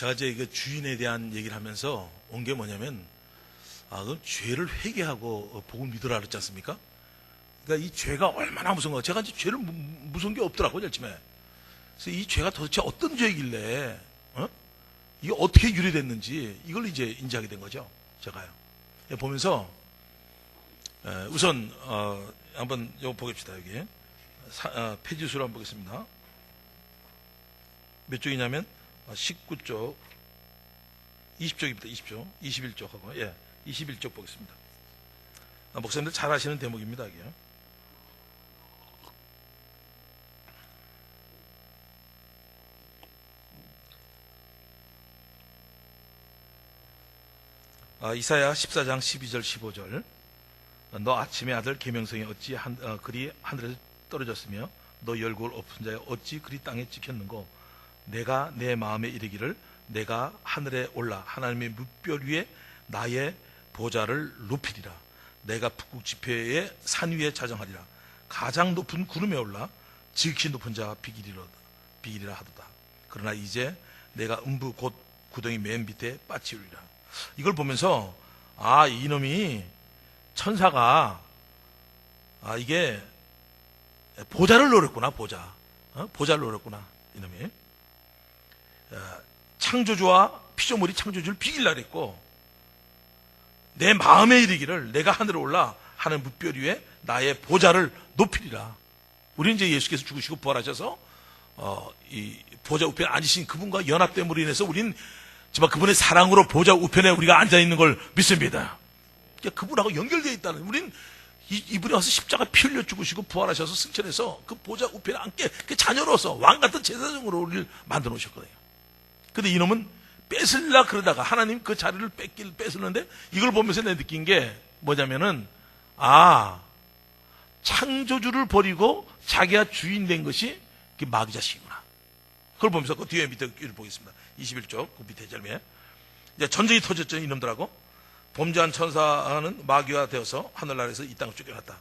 제가 이제 그 주인에 대한 얘기를 하면서 온 게 뭐냐면, 그럼 죄를 회개하고 복을 믿으라 그랬지 않습니까? 그러니까 이 죄가 얼마나 무서운 거. 제가 이제 죄를 무서운 게 없더라고요, 열심에. 그래서 이 죄가 도대체 어떤 죄이길래, 이게 어떻게 유래됐는지, 이걸 이제 인지하게 된 거죠, 제가요. 보면서, 우선, 한번 이거 보겠습니다, 여기. 페이지 수를 한번 보겠습니다. 몇 쪽이냐면, 19쪽, 20쪽입니다, 20쪽. 21쪽하고, 21쪽 보겠습니다. 목사님들 잘 아시는 대목입니다, 이게. 이사야 14장 12절 15절. 너 아침의 아들 계명성이 어찌 그리 하늘에서 떨어졌으며 너 열국을 엎은 자여 어찌 그리 땅에 찍혔는고 내가 내 마음에 이르기를 내가 하늘에 올라 하나님의 뭇별 위에 나의 보좌를 높이리라. 내가 북극 지폐의 산 위에 자정하리라. 가장 높은 구름에 올라 지극히 높은 자가 비기리라 하도다. 그러나 이제 내가 음부 곧 구덩이 맨 밑에 빠치우리라. 이걸 보면서 이놈이 천사가 이게 보좌를 노렸구나. 보좌를 노렸구나 이놈이. 창조주와 피조물이 창조주를 비기려고 했고 내 마음에 이르기를 내가 하늘에 올라 하늘 뭇별 위에 나의 보좌를 높이리라. 우리는 이제 예수께서 죽으시고 부활하셔서 이 보좌 우편에 앉으신 그분과 연합됨으로 인해서 우리는 정말 그분의 사랑으로 보좌 우편에 우리가 앉아있는 걸 믿습니다. 그러니까 그분하고 연결되어 있다는, 우리는 이분이 와서 십자가 피 흘려 죽으시고 부활하셔서 승천해서 그 보좌 우편에 앉게 그 자녀로서 왕같은 제사장으로 우리를 만들어 놓으셨거든요. 근데 이놈은 뺏으려 그러다가 하나님 그 자리를 뺏었는데 이걸 보면서 내가 느낀 게 뭐냐면은 창조주를 버리고 자기가 주인 된 것이 마귀 자식이구나. 그걸 보면서 그 뒤에 밑에 보겠습니다. 21쪽 그 밑에 절에 이제 전쟁이 터졌죠. 이놈들하고 범죄한 천사는 마귀가 되어서 하늘나라에서 이 땅을 쫓겨났다.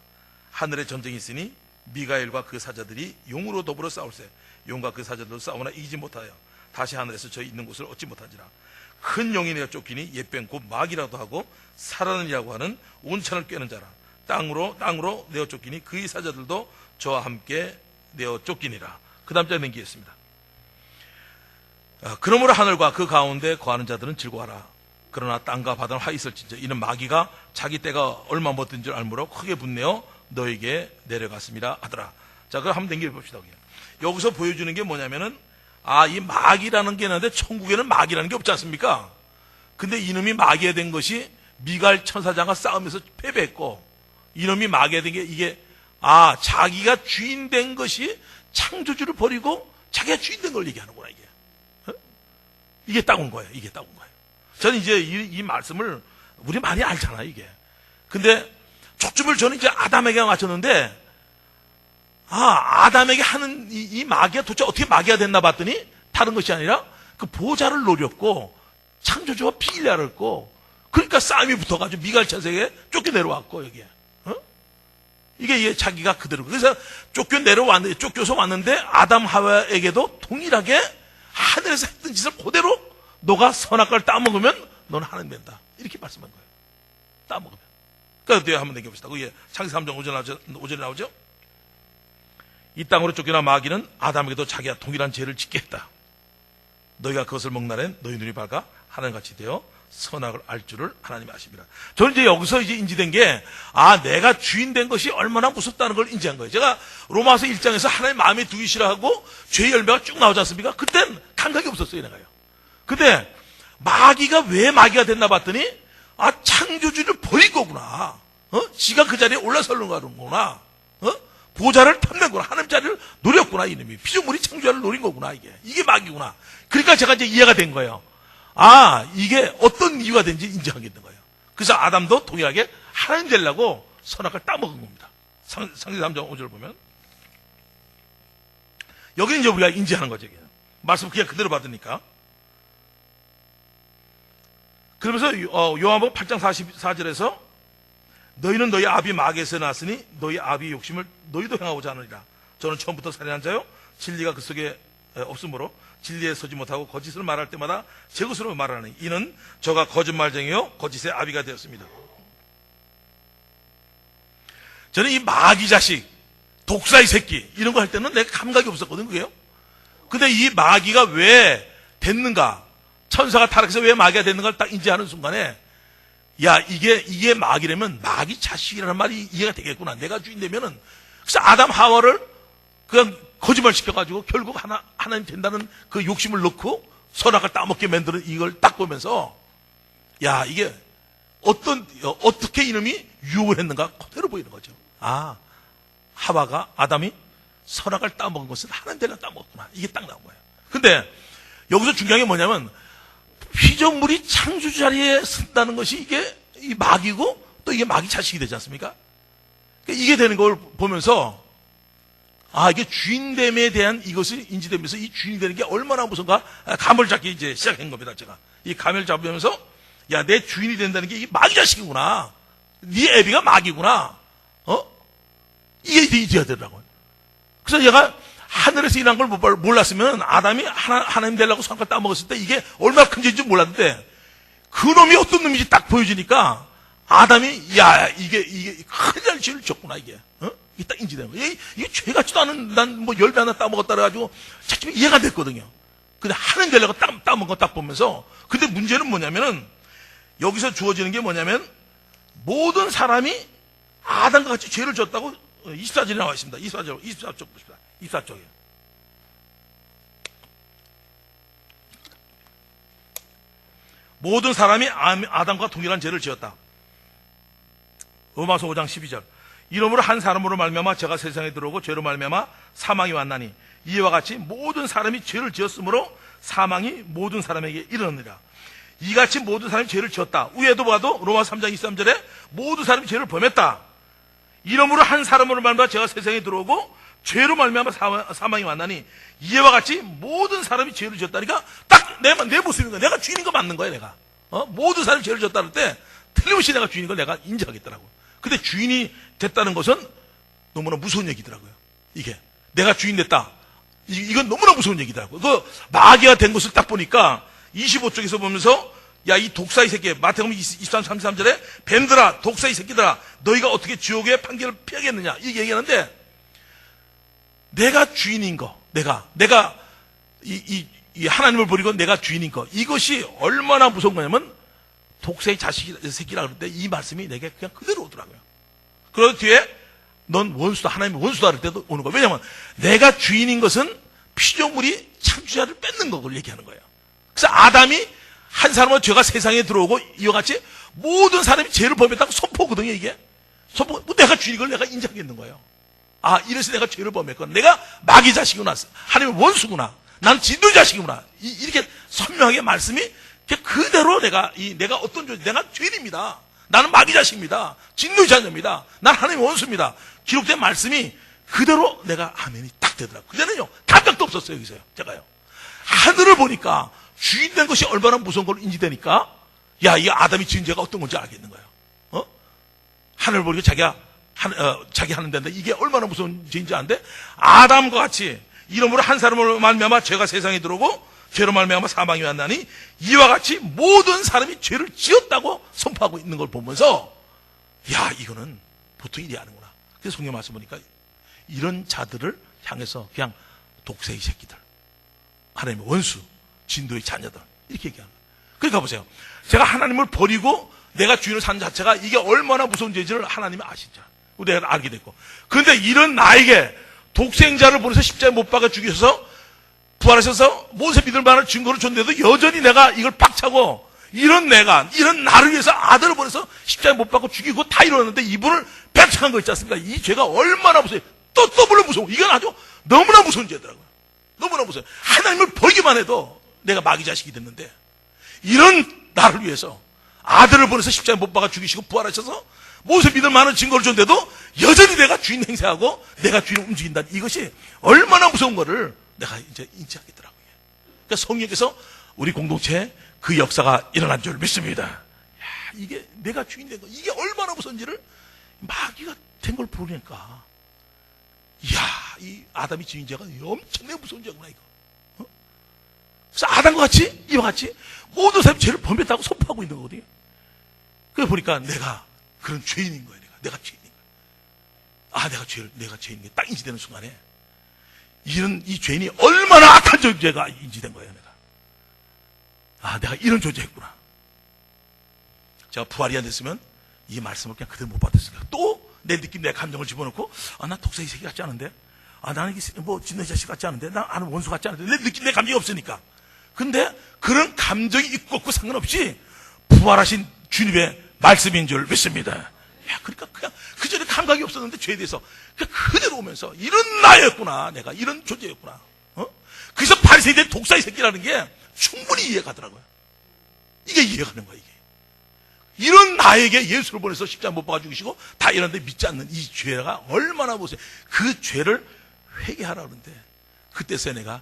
하늘에 전쟁이 있으니 미가엘과 그 사자들이 용으로 더불어 싸울세. 용과 그 사자들도 싸우나 이기지 못하여 다시 하늘에서 저희 있는 곳을 얻지 못하지라. 큰 용이 내어 쫓기니 옛뱀 곧 마귀라도 하고 살아는이라고 하는 온천을 꿰는 자라. 땅으로 내어 쫓기니 그의 사자들도 저와 함께 내어 쫓기니라. 그 다음 장 넘기겠습니다. 그러므로 하늘과 그 가운데 거하는 자들은 즐거워하라. 그러나 땅과 바다는 화 있을진저 이는 마귀가 자기 때가 얼마 못된 줄 알므로 크게 분내어 너에게 내려갔습니다 하더라. 자, 그럼 한번 넘겨봅시다. 여기서 보여주는 게 뭐냐면은 이 마귀라는 게 있는데 천국에는 마귀라는 게 없지 않습니까? 근데 이놈이 마귀가 된 것이 미가엘 천사장과 싸우면서 패배했고 이놈이 마귀가 된 게 이게 자기가 주인 된 것이 창조주를 버리고 자기가 주인 된 걸 얘기하는구나. 이게 딱 온 거예요. 저는 이제 이 말씀을 우리 많이 알잖아요, 이게. 근데 초점을 저는 이제 아담에게 맞췄는데, 아담에게 하는 이 마귀가 도대체 어떻게 마귀가 됐나 봤더니 다른 것이 아니라 그 보좌를 노렸고 창조주와 비기려고 했고, 그러니까 싸움이 붙어가지고 미가엘 천사에게 쫓겨 내려왔고, 여기에. 이게 자기가 그대로. 그래서 쫓겨서 왔는데 아담 하와에게도 동일하게 하늘에서 했던 짓을 그대로 너가 선악과를 따먹으면 너는 하나님 된다. 이렇게 말씀한 거예요. 따먹으면. 그러니까 뒤에 한번 넘겨봅시다. 그게 창세기 3장 5절에 나오죠? 이 땅으로 쫓겨난 마귀는 아담에게도 자기가 동일한 죄를 짓게 했다. 너희가 그것을 먹나는 너희 눈이 밝아 하나님같이 되어 선악을 알 줄을 하나님이 아십니다. 저는 이제 여기서 이제 인지된 게, 내가 주인 된 것이 얼마나 무섭다는 걸 인지한 거예요. 제가 로마서 1장에서 하나님 마음에 두기 싫어하고 죄의 열매가 쭉 나오지 않습니까? 그땐 감각이 없었어요, 내가요. 근데 마귀가 왜 마귀가 됐나 봤더니, 창조주를 버린 거구나. 지가 그 자리에 올라서는 거구나. 보좌를 탐낸 거구나. 하나님 자리를 노렸구나, 이놈이. 피조물이 창조자를 노린 거구나, 이게 마귀구나. 그러니까 제가 이제 이해가 된 거예요. 이게 어떤 이유가 된지 인정하게 된 거예요. 그래서 아담도 동일하게 하나님 되려고 선악을 따먹은 겁니다. 창세기 3장 5절 보면. 여기는 이제 우리가 인지하는 거죠. 말씀 그냥 그대로 받으니까. 그러면서 요한복음 8장 44절에서 너희는 너희 아비 마귀에서 났으니 너희 아비의 욕심을 너희도 행하고자 하느니라. 저는 처음부터 살인한 자요 진리가 그 속에 없으므로 진리에 서지 못하고 거짓을 말할 때마다 제 것으로 말하니 이는 저가 거짓말쟁이요 거짓의 아비가 되었습니다. 저는 이 마귀 자식, 독사의 새끼 이런 거 할 때는 내가 감각이 없었거든 그게요. 근데 이 마귀가 왜 됐는가, 천사가 타락해서 왜 마귀가 됐는가를 딱 인지하는 순간에 야 이게 마귀라면 마귀 자식이라는 말이 이해가 되겠구나. 내가 주인 되면은. 그래서 아담 하와를 그냥 거짓말 시켜가지고 결국 하나님 된다는 그 욕심을 넣고 선악을 따먹게 만드는 이걸 딱 보면서 야 이게 어떻게 이놈이 유혹을 했는가 그대로 보이는 거죠. 아 하와가 아담이 선악을 따먹은 것은 하나님 되려 따먹었구나. 이게 딱 나온 거예요. 근데 여기서 중요한 게 뭐냐면 피조물이 창조주 자리에 쓴다는 것이 이게 이 마귀고 또 이게 마귀 자식이 되지 않습니까? 그러니까 이게 되는 걸 보면서 아 이게 주인됨에 대한 이것이 인지되면서 이 주인이 되는 게 얼마나 무슨가 감을 잡기 이제 시작한 겁니다. 제가 이 감을 잡으면서 야 내 주인이 된다는 게 이 마귀 자식이구나. 네 애비가 마귀구나. 이게 이제야 되더라고요. 그래서 얘가 하늘에서 일한 걸 몰랐으면 아담이 하나님 되려고 선악을 따먹었을 때 이게 얼마나 큰 죄인지 몰랐는데 그 놈이 어떤 놈인지 딱 보여주니까 아담이 야 이게 큰일 죄를 졌구나 이게. 이게 딱 인지되는 거예요. 이게 죄 같지도 않은 난 뭐 열배 하나 따먹었다 그래가지고 자칫 이해가 안 됐거든요. 근데 하나님 되려고 따먹은 거 딱 보면서 근데 문제는 뭐냐면은 여기서 주어지는 게 뭐냐면 모든 사람이 아담과 같이 죄를 졌다고 24절에 나와 있습니다. 24쪽 보십시다. 24쪽에. 모든 사람이 아담과 동일한 죄를 지었다. 로마서 5장 12절. 이러므로 한 사람으로 말미암아 죄가 세상에 들어오고 죄로 말미암아 사망이 왔나니 이와 같이 모든 사람이 죄를 지었으므로 사망이 모든 사람에게 이르느니라. 이같이 모든 사람이 죄를 지었다. 위에도 봐도 로마서 3장 23절에 모든 사람이 죄를 범했다. 이러므로 한 사람으로 말미암아 죄가 세상에 들어오고 죄로 말미암아 사망이 왔나니 이와 같이 모든 사람이 죄를 지었다니까 딱 내 모습인 거야. 내가 주인인 거 맞는 거야 내가. 모든 사람이 죄를 지었다 할 때 틀림없이 내가 주인인 걸 내가 인지하겠더라고. 근데 주인이 됐다는 것은 너무나 무서운 얘기더라고요. 이게 내가 주인 됐다. 이건 너무나 무서운 얘기더라고요. 그 마귀가 된 것을 딱 보니까 25쪽에서 보면서 야 이 독사의 새끼 마태복음 23, 33절에 뱀들아 독사의 새끼들아 너희가 어떻게 지옥의 판결을 피하겠느냐 이 얘기하는데 내가 주인인 거 내가 이 하나님을 버리고 내가 주인인 거 이것이 얼마나 무서운 거냐면 독사의 새끼라 그럴 때 이 말씀이 내게 그냥 그대로 오더라고요. 그런 뒤에 넌 원수다 하나님의 원수다 그럴 때도 오는 거예요. 왜냐하면 내가 주인인 것은 피조물이 창조자를 뺏는 걸 얘기하는 거예요. 그래서 아담이 한 사람은 죄가 세상에 들어오고 이와 같이 모든 사람이 죄를 범했다고 선포거든요. 이게 선포 내가 주인인 걸 내가 인정하겠는 거예요. 아 이래서 내가 죄를 범했구나. 내가 마귀 자식이구나. 하나님의 원수구나. 나는 진노 자식이구나. 이렇게 선명하게 말씀이 그대로 내가 어떤 존재, 내가 죄인입니다. 나는 마귀 자식입니다. 진노 자녀입니다. 난 하나님의 원수입니다. 기록된 말씀이 그대로 내가 아멘이 딱 되더라고요. 그때는요 감각도 없었어요. 여기서요. 제가요. 하늘을 보니까 주인 된 것이 얼마나 무서운 걸 인지되니까 야, 이 아담이 지은 죄가 어떤 건지 알겠는 거예요. 하늘을 보니까 자기 하는 데인데 이게 얼마나 무서운 죄인지 아는데 아담과 같이 이러므로 한 사람으로 말미암아 죄가 세상에 들어오고 죄로 말미암아 사망이 왔나니 이와 같이 모든 사람이 죄를 지었다고 선포하고 있는 걸 보면서 야 이거는 보통 일이 아니구나. 그래서 성경 말씀 보니까 이런 자들을 향해서 그냥 독새의 새끼들 하나님의 원수 진도의 자녀들 이렇게 얘기하는 거예요. 그러니까 보세요. 제가 하나님을 버리고 내가 주인을 사는 자체가 이게 얼마나 무서운 죄인지를 하나님이 아시죠. 내가 알게 됐고. 그런데 이런 나에게 독생자를 보내서 십자가에 못 박아 죽이셔서 부활하셔서 모세 믿을 만한 증거를 줬는데도 여전히 내가 이걸 박차고 이런 나를 위해서 아들을 보내서 십자가에 못 박고 죽이고 다 이러는데 이분을 배척한 거 있지 않습니까? 이 죄가 얼마나 무서워요. 또 더블로 무서워. 이건 아주 너무나 무서운 죄더라고요. 너무나 무서워요. 하나님을 버리기만 해도 내가 마귀 자식이 됐는데 이런 나를 위해서 아들을 보내서 십자가에 못 박아 죽이시고 부활하셔서 모세 믿을 만한 증거를 줬는데도 여전히 내가 주인 행세하고 내가 주인을 움직인다. 이것이 얼마나 무서운 거를 내가 이제 인지하겠더라고요. 그러니까 성령께서 우리 공동체에 그 역사가 일어난 줄 믿습니다. 야, 이게 내가 주인 된 거, 이게 얼마나 무서운지를 마귀가 된 걸 보니까, 이야, 이 아담이 지은 죄가 엄청나게 무서운 죄구나, 이거. 그래서 아담과 같이, 이와 같이 모든 사람이 죄를 범했다고 선포하고 있는 거거든요. 그래 보니까 내가 그런 죄인인 거예요. 내가 죄인인 거예요. 아, 내가 죄인인 게 딱 인지되는 순간에 이 죄인이 얼마나 악한 존재가 인지된 거예요. 내가 이런 존재였구나. 제가 부활이 안 됐으면 이 말씀을 그냥 그대로 못 받았으니까 또 내 느낌, 내 감정을 집어넣고, 나 독사이 새끼 같지 않은데? 나는 뭐 진노의 자식 같지 않은데? 나는 원수 같지 않은데? 내 느낌, 내 감정이 없으니까. 근데 그런 감정이 있고 없고 상관없이 부활하신 주님의 말씀인 줄 믿습니다. 그러니까 그냥 그 전에 감각이 없었는데 죄에 대해서 그냥 그대로 오면서 이런 나였구나. 내가 이런 존재였구나. 그래서 바리새인들 독사이 새끼라는 게 충분히 이해가 가더라고요. 이게 이해가 가는 거야, 이게. 이런 나에게 예수를 보내서 십자가 못 박아 죽이시고 다 이런데 믿지 않는 이 죄가 얼마나 보세요. 그 죄를 회개하라 그러는데 그때서야 내가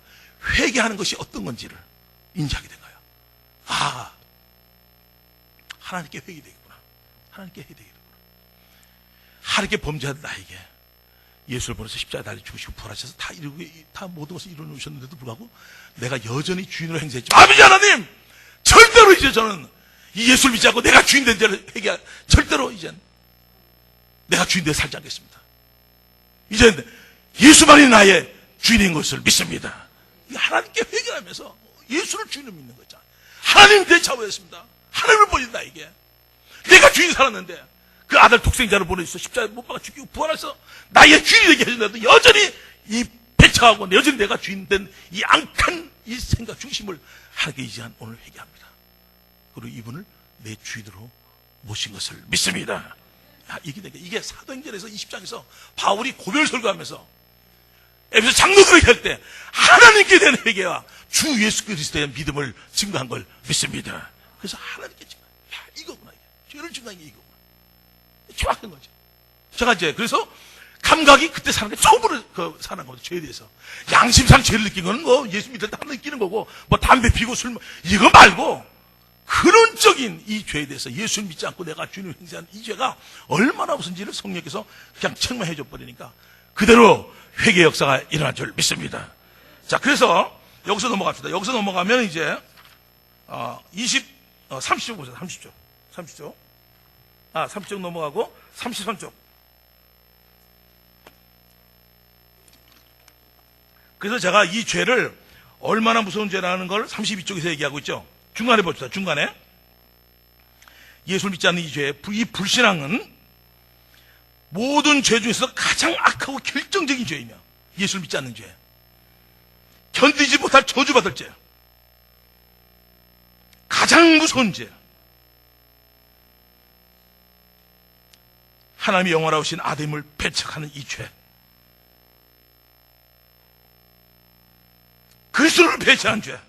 회개하는 것이 어떤 건지를 인지하게 된 거예요. 하나님께 회개되겠구나. 하나님께 회개되겠구나. 하나님께 범죄한 나에게 예수를 보내서 십자가에 달려 죽으시고 부활하셔서 다 모든 것을 이루어 놓으셨는데도 불구하고 내가 여전히 주인으로 행세했지. 아버지 하나님! 절대로 이제 저는 이 예수를 믿지 않고 내가 주인 된 죄를 절대로 이젠 내가 주인 되어 살지 않겠습니다. 이젠 예수만이 나의 주인인 것을 믿습니다. 하나님께 회개하면서 예수를 주인으로 믿는 거잖아. 하나님 내 좌우였습니다. 하나님을 버린 나에게 내가 주인 살았는데 그 아들 독생자를 보내주셔서 십자가에 못 박아 죽이고 부활해서 나의 주인이 되게 하셨는데도 여전히 이 배척하고 여전히 내가 주인 된 이 악한 이 생각 중심을 하게 이제한 오늘 회개합니다. 그리고 이분을 내 주인으로 모신 것을 믿습니다. 이게 사도행전에서 20장에서 바울이 고별 설교하면서 에베소 장로들에게 할 때 하나님께 대한 회개와 주 예수 그리스도에 대한 믿음을 증거한 걸 믿습니다. 그래서 하나님께 증거, 이거구나, 이게. 죄를 증거한 게 이거구나. 정확한 거죠. 제가 이제 그래서 감각이 그때 사는 게 처음으로 사는 거죠. 죄에 대해서 양심상 죄를 느낀 거는 뭐 예수 믿을 때 한번 느끼는 거고 뭐 담배 피고 술 이거 말고 근원적인 이 죄에 대해서 예수를 믿지 않고 내가 주님을 행세한 이 죄가 얼마나 무슨지를 성령께서 그냥 책망해 줘 버리니까 그대로 회개 역사가 일어날 줄 믿습니다. 자, 그래서 여기서 넘어갑시다. 여기서 넘어가면 이제 30쪽 보세요. 30쪽 30쪽 넘어가고 33쪽. 그래서 제가 이 죄를 얼마나 무서운 죄라는 걸 32쪽에서 얘기하고 있죠. 중간에 봅시다. 중간에 예수를 믿지 않는 이 죄, 이 불신앙은 모든 죄 중에서 가장 악하고 결정적인 죄이며 예수를 믿지 않는 죄, 견디지 못할 저주받을 죄, 가장 무서운 죄, 하나님의 영원하신 아들임을 배척하는 이 죄, 그리스도를 배척한 죄,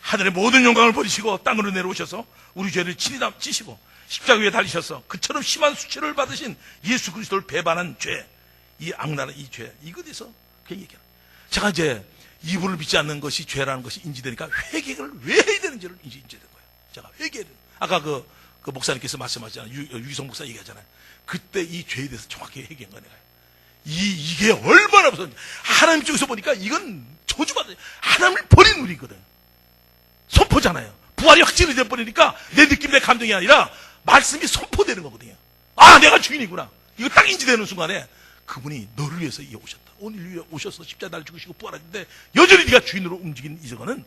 하늘의 모든 영광을 버리시고 땅으로 내려오셔서 우리 죄를 친히 지시고 십자가 위에 달리셔서 그처럼 심한 수치를 받으신 예수 그리스도를 배반한 죄, 이 악랄한 이 죄, 이거에 대해서 그냥 얘기해요. 제가 이제 이분을 믿지 않는 것이 죄라는 것이 인지되니까 회개를 왜 해야 되는지를 인지된 거예요. 제가 회개를. 아까 그 목사님께서 말씀하셨잖아요. 유기성 목사 얘기하잖아요. 그때 이 죄에 대해서 정확히 회개한 거예요. 이게 얼마나 무서운지. 하나님 쪽에서 보니까 이건 저주받아요. 하나님을 버린 우리거든. 선포잖아요. 부활이 확실히 되어버리니까 내 느낌, 내 감정이 아니라 말씀이 선포되는 거거든요. 내가 주인이구나. 이거 딱 인지되는 순간에 그분이 너를 위해서 오셨다. 오늘 위해 오셔서 십자가 날 죽으시고 부활하는데 여전히 네가 주인으로 움직인 이거는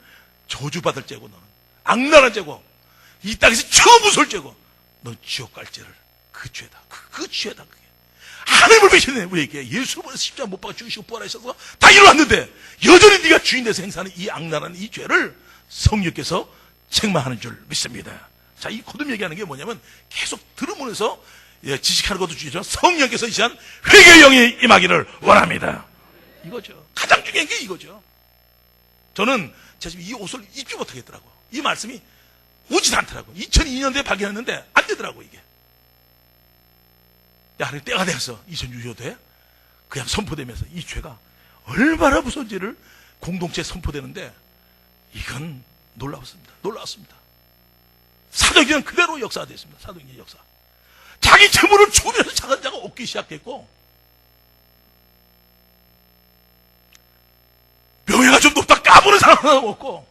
저주받을 죄고 너는 악랄한 죄고 이 땅에서 처음 무서울 죄고 넌 지옥 갈 죄를 그 죄다. 그 죄다. 그게. 하나님을 배신해 우리에게 예수를 보내서 십자가 못 박아 죽으시고 부활하셔서 다 이루었는데 여전히 네가 주인 돼서 행사하는 이 악랄한 이 죄를 성령께서 책망하는 줄 믿습니다. 자, 이 거듭 얘기하는 게 뭐냐면 계속 들으면서 지식하는 것도 중요하지만 성령께서 이 시간 회개의 영이 임하기를 원합니다. 이거죠. 가장 중요한 게 이거죠. 저는 지금 이 옷을 입지 못하겠더라고요. 이 말씀이 오지도 않더라고요. 2002년도에 발견했는데 안 되더라고요, 이게. 하나님 때가 되어서 2006년도에 그냥 선포되면서 이 죄가 얼마나 무서운지를 공동체에 선포되는데 이건 놀라웠습니다. 사도행전 그대로 역사가 됐습니다. 사도행전 역사. 자기 재물을 주면서 작은 자가 얻기 시작했고 명예가 좀 높다 까부는 사람 하나 없고,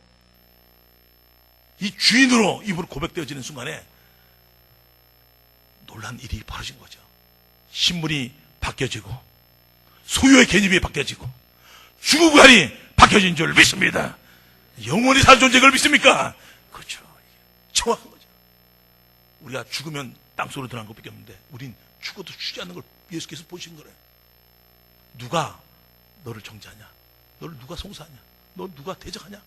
이 주인으로 입으로 고백되어지는 순간에 놀란 일이 벌어진 거죠. 신분이 바뀌어지고, 소유의 개념이 바뀌어지고, 주관이 바뀌어진 줄 믿습니다. 영원히 살 존재 걸 믿습니까? 그렇죠. 정확한 거죠. 우리가 죽으면 땅속으로 들어간 것밖에 없는데, 우린 죽어도 죽지 않는 걸 예수께서 보신 거래요. 누가 너를 정죄하냐? 너를 누가 송사하냐? 너 누가 대적하냐?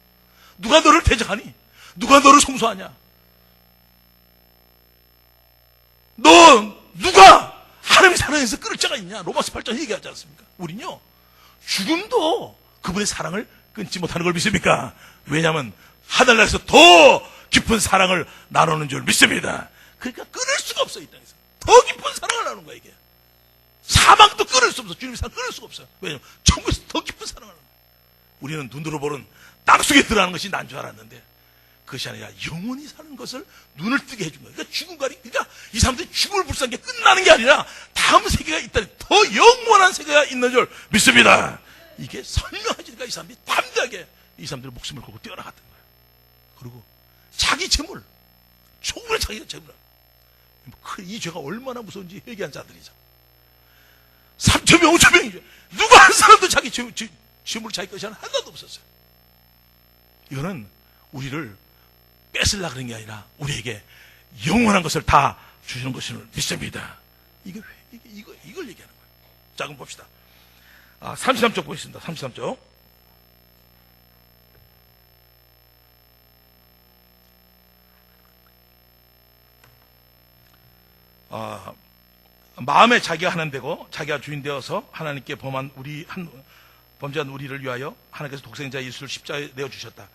누가 너를 대적하니? 누가 너를 송사하냐? 너 누가 하나님의 사랑에서 끊을 자가 있냐? 로마서 8장 얘기하지 않습니까? 우린요, 죽음도 그분의 사랑을 끊지 못하는 걸 믿습니까? 왜냐하면 하늘나라에서 더 깊은 사랑을 나누는 줄 믿습니다. 그러니까 끊을 수가 없어. 이 땅에서 더 깊은 사랑을 나누는 거야. 이게 사망도 끊을 수 없어. 주님의 사랑 끊을 수가 없어. 왜냐하면 천국에서 더 깊은 사랑을 하는 거야. 우리는 눈으로 보는 땅속에 들어가는 것이 난 줄 알았는데, 그것이 아니라 영원히 사는 것을 눈을 뜨게 해준 거예요. 그러니까 죽음과리, 그러니까 이 사람들이 죽음을 불사한 게 끝나는 게 아니라 다음 세계가 있다니, 더 영원한 세계가 있는 줄 믿습니다. 이게 설명하지니까 이 사람들이 담대하게 이 사람들의 목숨을 걸고 뛰어나갔던 거예요. 그리고 자기 재물, 총을 자기 재물, 이 죄가 얼마나 무서운지 회개한 자들이죠. 3,000명, 5,000명이죠. 누가 한 사람도 자기 재물 자기 것이 하나도 없었어요. 이거는 우리를 뺏으려고 그런 게 아니라 우리에게 영원한 것을 다 주시는 것을 믿습니다. 이걸 얘기하는 거예요. 자, 그럼 봅시다. 33쪽 보겠습니다. 33쪽. 마음에 자기가 하나님 되고 자기가 주인 되어서 하나님께 범죄한 우리를 위하여 하나님께서 독생자 예수를 십자가에 내어주셨다.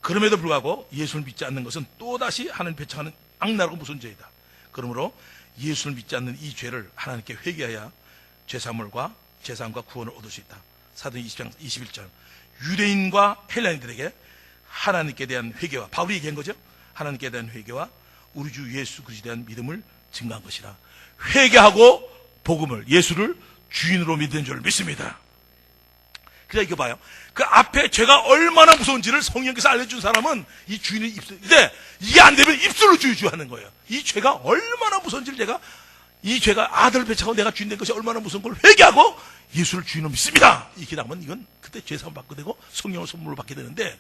그럼에도 불구하고 예수를 믿지 않는 것은 또다시 하나님 배척하는 악랄하고 무서운 죄이다. 그러므로 예수를 믿지 않는 이 죄를 하나님께 회개하여 죄사함과 구원을 얻을 수 있다. 사도행 20장 21절. 유대인과 헬라인들에게 하나님께 대한 회개와, 바울이 얘기한 거죠. 하나님께 대한 회개와 우리 주 예수 그리스도에 대한 믿음을 증거한 것이라. 회개하고 복음을, 예수를 주인으로 믿는 줄 믿습니다. 그래서 이거 봐요. 그 앞에 죄가 얼마나 무서운지를 성령께서 알려준 사람은 이 주인의 입술. 근데 이게 안 되면 입술로 주유하는 거예요. 이 죄가 얼마나 무서운지를 이 죄가 아들을 배척하고 내가 주인 된 것이 얼마나 무서운 걸 회개하고 예수를 주인으로 믿습니다. 이렇게 나오면 이건 그때 죄사함 받게 되고 성령을 선물로 받게 되는데,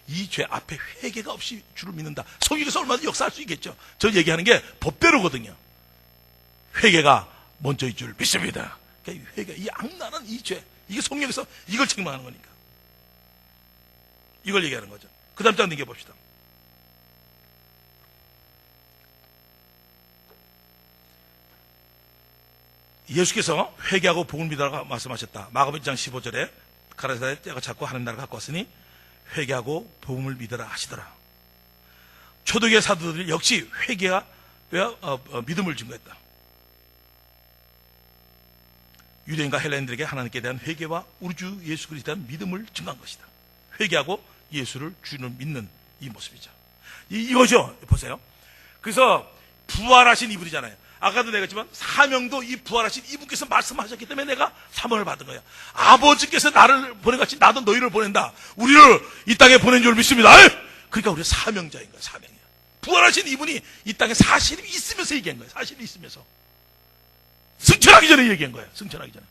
이 죄 앞에 회개가 없이 주를 믿는다. 성령께서 얼마나 역사할 수 있겠죠. 저 얘기하는 게 법대로거든요. 회개가 먼저인 줄 믿습니다. 그러니까 회개, 이 악랄한 이 죄, 이게 성령에서 이걸 책망하는 거니까. 이걸 얘기하는 거죠. 그 다음 장 넘겨봅시다. 예수께서 회개하고 복음을 믿으라고 말씀하셨다. 마가복음 2장 15절에 가라사의 때가 찼고 하나님 나라가 갖고 왔으니 회개하고 복음을 믿으라 하시더라. 초대교회 사도들이 역시 회개와 믿음을 증거했다. 유대인과 헬라인들에게 하나님께 대한 회개와 우리 주 예수 그리스도에 대한 믿음을 증거한 것이다. 회개하고 예수를 주인으로 믿는 이 모습이죠. 이거죠. 보세요. 그래서 부활하신 이분이잖아요. 아까도 내가 했지만 사명도 이 부활하신 이분께서 말씀하셨기 때문에 내가 사명을 받은 거야. 아버지께서 나를 보내같이 나도 너희를 보낸다. 우리를 이 땅에 보낸 줄 믿습니다. 그러니까 우리가 사명자인 거야. 사명이야. 부활하신 이분이 이 땅에 사실이 있으면서 얘기한 거야. 사실이 있으면서. 승천하기 전에 얘기한 거예요. 승천하기 전에.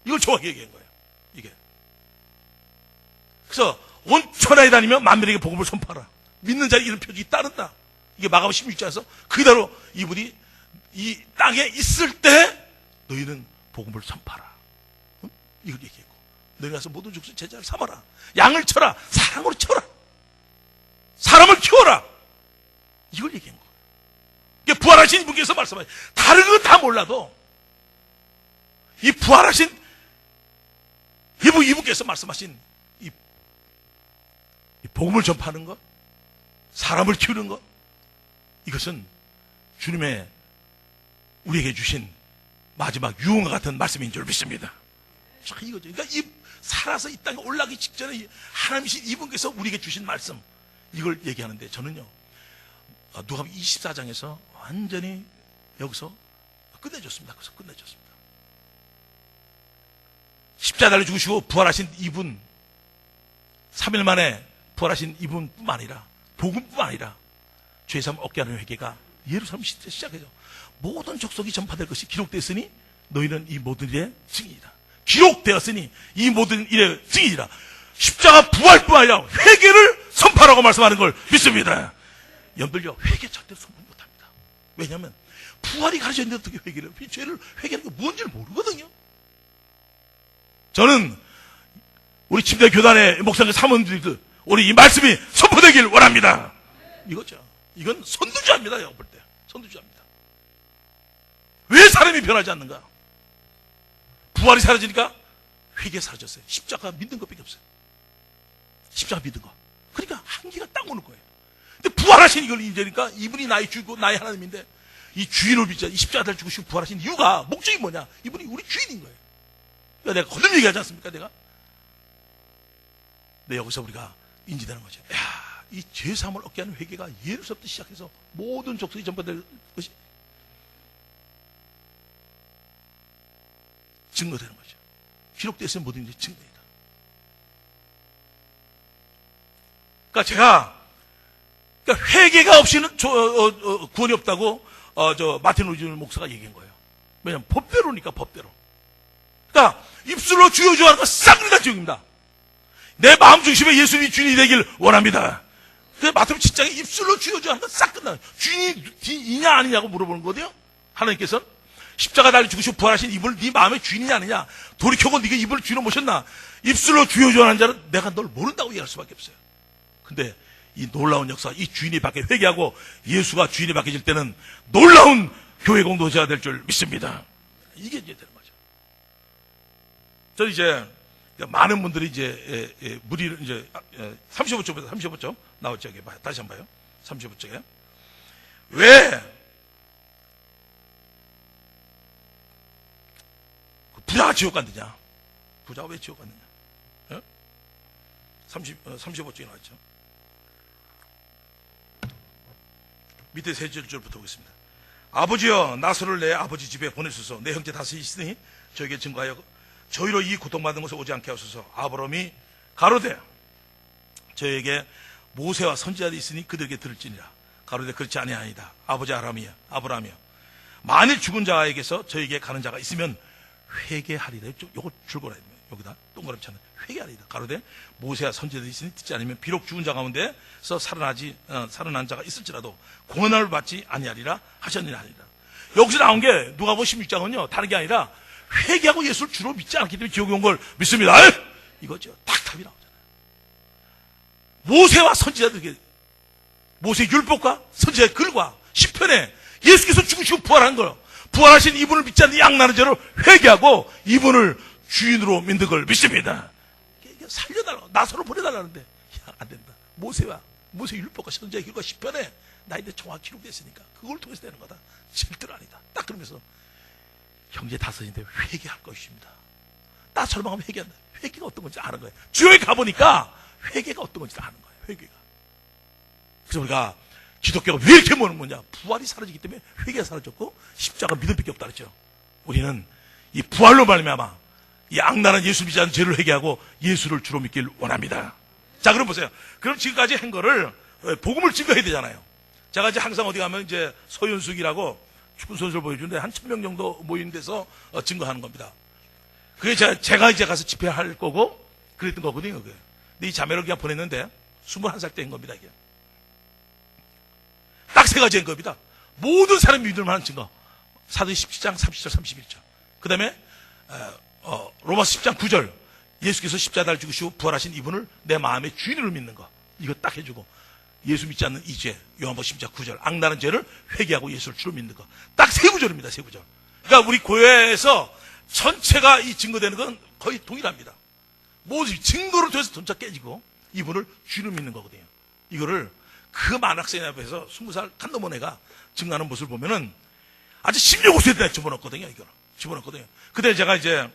이걸 정확히 얘기한 거예요. 이게. 그래서 온 천하에 다니며 만민에게 복음을 선포하라. 믿는 자의 이런 표적이 따른다. 이게 마가복음 16장에서 그대로 이분이 이 땅에 있을 때 너희는 복음을 선포하라. 이걸 얘기했고, 너희 가서 모든 족속 제자를 삼아라. 양을 쳐라. 사랑으로 쳐라. 사람을 키워라. 이걸 얘기한 거예요. 이게 부활하신 이분께서 말씀하신, 다른 건 다 몰라도 이 부활하신 이분께서 말씀하신 이 복음을 전파하는 것, 사람을 키우는 것, 이것은 주님의 우리에게 주신 마지막 유언과 같은 말씀인 줄 믿습니다. 자, 이거죠. 그러니까 살아서 이 땅에 올라가기 직전에 하나님이신 이분께서 우리에게 주신 말씀, 이걸 얘기하는데, 저는요, 누가복음 24장에서 완전히 여기서 끝내줬습니다. 그래서 끝내줬습니다. 십자가를 죽으시고 부활하신 이분, 3일 만에 부활하신 이분뿐만 아니라 복음뿐만 아니라 죄사함을 얻게 하는 회개가 예루살렘 시대 시작해서 모든 족속이 전파될 것이 기록되었으니 너희는 이 모든 일의 증인이다. 기록되었으니 이 모든 일의 증인이다. 십자가 부활뿐만 아니라 회개를 선포하라고 말씀하는 걸 믿습니다. 여러분들요, 회개 절대 선포 못합니다. 왜냐하면 부활이 가르쳐 있는데 어떻게 회개를 해요? 죄를 회개하는 게 뭔지를 모르거든요. 저는 우리 침대 교단의 목사님 사모님들 우리 이 말씀이 선포되길 원합니다. 이거죠. 이건 선두주자입니다. 제가 볼 때 선두주자입니다. 왜 사람이 변하지 않는가? 부활이 사라지니까 회개 사라졌어요. 십자가 믿는 것밖에 없어요. 십자가 믿는 거. 그러니까 한계가 딱 오는 거예요. 근데 부활하신 이걸 인정하니까 이분이 나의 주고 나의 하나님인데 이 주인을 믿자. 이 십자가를 죽으시고 부활하신 이유가 목적이 뭐냐? 이분이 우리 주인인 거예요. 그러니까 내가 거듭 얘기하지 않습니까? 내가. 네, 여기서 우리가 인지되는 거죠. 야, 이 죄사함을 얻게 하는 회개가 예루살렘부터 시작해서 모든 족속이 전파될 것이 증거되는 거죠. 기록되었으면 모든 일이 증거이다. 그러니까 제가 회개가 없이는 구원이 없다고 마틴 루이즈 목사가 얘기한 거예요. 왜냐하면 법대로니까 법대로. 그러니까 입술로 주여 주여 하는 건 싹다 지옥입니다. 내 마음 중심에 예수님이 주인이 되길 원합니다. 그 마태복음 7장에 입술로 주여 주여 하는 건 싹 끝나요. 주인이냐 아니냐고 물어보는 거거든요. 하나님께서는 십자가 달려 죽으시고 부활하신 이분을 네 마음의 주인이냐 아니냐. 돌이켜고 네가 이분을 주인으로 모셨나. 입술로 주여 주여 하는 자는 내가 널 모른다고 얘기할 수밖에 없어요. 근데 이 놀라운 역사, 이 주인이 밖에 회개하고 예수가 주인이 바뀌어질 때는 놀라운 교회 공동체가 될 줄 믿습니다. 이게 이제 되는 거죠. 저는 이제 많은 분들이 이제 무리를 이제 35쪽부터 35쪽 나왔죠. 여기 봐요. 다시 한번 봐요. 35쪽에 왜 부자가 지옥 간느냐? 부자가 왜 지옥 갔느냐? 35쪽에 나왔죠. 밑에 세 줄부터 보겠습니다. 아버지여, 나서를 내 아버지 집에 보내소서. 내 형제 다섯이 있으니 저에게 증거하여 저희로 이 고통받은 것을 오지 않게 하소서. 아브라함이 가로되 저에게 모세와 선지자들이 있으니 그들에게 들을지니라. 가로되 그렇지 아니하니이다. 아버지 아브라함이여, 만일 죽은 자에게서 저에게 가는 자가 있으면 회개하리라. 요거 줄거라. 여기다 동그랗지 않은 회개하리라. 가로되 모세와 선지자들이 있으니 듣지 않으면 비록 죽은 자 가운데서 살아난 자가 있을지라도 공헌을 받지 아니하리라 하셨느니라 하니라. 여기서 나온 게 누가복음 16장은요 다른 게 아니라 회개하고 예수를 주로 믿지 않기 때문에 지옥에 온 걸 믿습니다. 이거죠. 딱 답이 나오잖아요. 모세와 선지자들에게, 모세의 율법과 선지자의 글과 시편에 예수께서 죽으시고 부활한 걸, 부활하신 이분을 믿지 않는 양나는 죄를 회개하고 이분을 주인으로 믿는 걸 믿습니다. 살려달라고, 나서로 보내달라는데, 야, 안 된다. 모세의 율법과 선지자의 글과 시편에 나인데 정확히 기록됐으니까 그걸 통해서 되는 거다. 절대로 아니다. 딱 그러면서 형제 다섯인데 회개할 것입니다. 나처럼 하면 회개한다. 회개가 어떤 건지 아는 거예요. 주역에 가보니까 회개가 어떤 건지 아는 거예요. 회개가. 그래서 우리가 기독교가 왜 이렇게 모는 거냐? 부활이 사라지기 때문에 회개가 사라졌고 십자가 믿음밖에 없다 그랬죠. 우리는 이 부활로 말미암아 이 악랄한 예수 믿지 않는 죄를 회개하고 예수를 주로 믿길 원합니다. 자, 그럼 보세요. 그럼 지금까지 한 거를 복음을 증거해야 되잖아요. 제가 이제 항상 어디 가면 이제 서윤숙이라고 축구 선수를 보여주는데 한 1000명 정도 모인 데서 증거하는 겁니다. 그게 제가 이제 가서 집회할 거고 그랬던 거거든요. 그게. 근데 이 자매를 그냥 보냈는데 21살 때인 겁니다. 이게. 딱 세 가지인 겁니다. 모든 사람이 믿을 만한 증거. 사도행 17장 30절 31절. 그 다음에 로마서 10장 9절. 예수께서 십자가를 죽으시고 부활하신 이분을 내 마음의 주인으로 믿는 거. 이거 딱 해주고 예수 믿지 않는 이 죄. 요한복음 10장 9절. 악나는 죄를 회개하고 예수를 주로 믿는 거. 딱 세 구절입니다. 세 구절. 그러니까 우리 교회에서 전체가 이 증거되는 건 거의 동일합니다. 모든 증거를 통해서 전차 깨지고 이분을 주로 믿는 거거든요. 이거를 그 많은 학생이 앞에서 20살 간 넘은 애가 증거하는 모습을 보면은 아주 16, 17대 집어넣었거든요. 이거를 집어넣었거든요. 그때 제가 이제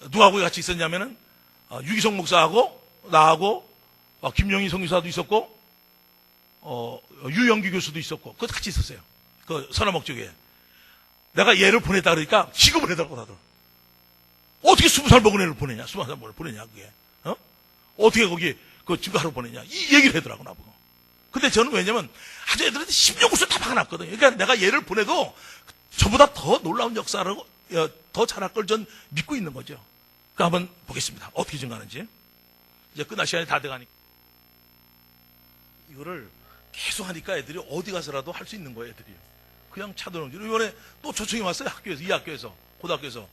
누구하고 같이 있었냐면은 유기성 목사하고 나하고 김용희 성교사도 있었고 유영기 교수도 있었고 그것도 같이 있었어요. 그 선화목적에 내가 얘를 보냈다 그러니까 지금 보내달라고 하더라고. 어떻게 20살 먹은 애를 보내냐? 20살 먹은 애를 보내냐 그게? 어떻게 거기 그 증거하러 보내냐. 이 얘기를 하더라고, 나보고. 근데 저는 왜냐면 아주 애들한테 심령구슬 다 박아놨거든요. 그러니까 내가 얘를 보내도 저보다 더 놀라운 역사라고, 더 잘할 걸 전 믿고 있는 거죠. 그러니까 한번 보겠습니다. 어떻게 증거하는지. 이제 끝날 시간이 다 돼가니까. 이거를 계속 하니까 애들이 어디 가서라도 할 수 있는 거예요, 애들이. 그냥 차도롱지로. 이번에 또 초청이 왔어요, 학교에서, 이 학교에서, 고등학교에서.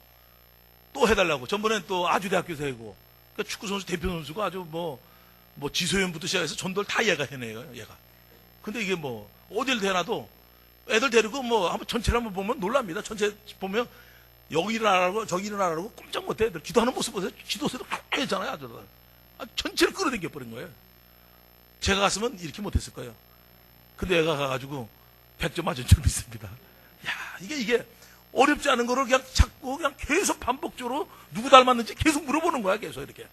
또 해달라고. 전번엔 또 아주대학교에서 하고. 그러니까 축구선수, 대표선수가 아주 뭐 지소연부터 시작해서 전도를 다 얘가 해내요, 얘가. 근데 이게 뭐, 어딜 대놔도 애들 데리고 뭐, 한번 전체를 한번 보면 놀랍니다. 전체 보면 여기 일어나라고, 저기 일어나라고 꼼짝 못해. 애들 기도하는 모습 보세요. 기도세도 하얘잖아요, 아주. 전체를 끌어당겨 버린 거예요. 제가 갔으면 이렇게 못했을 거예요. 근데 애가 가가지고 100점 맞은 줄 믿습니다. 야, 이게 어렵지 않은 거를 그냥 찾고 그냥 계속 반복적으로 누구 닮았는지 계속 물어보는 거야, 계속 이렇게.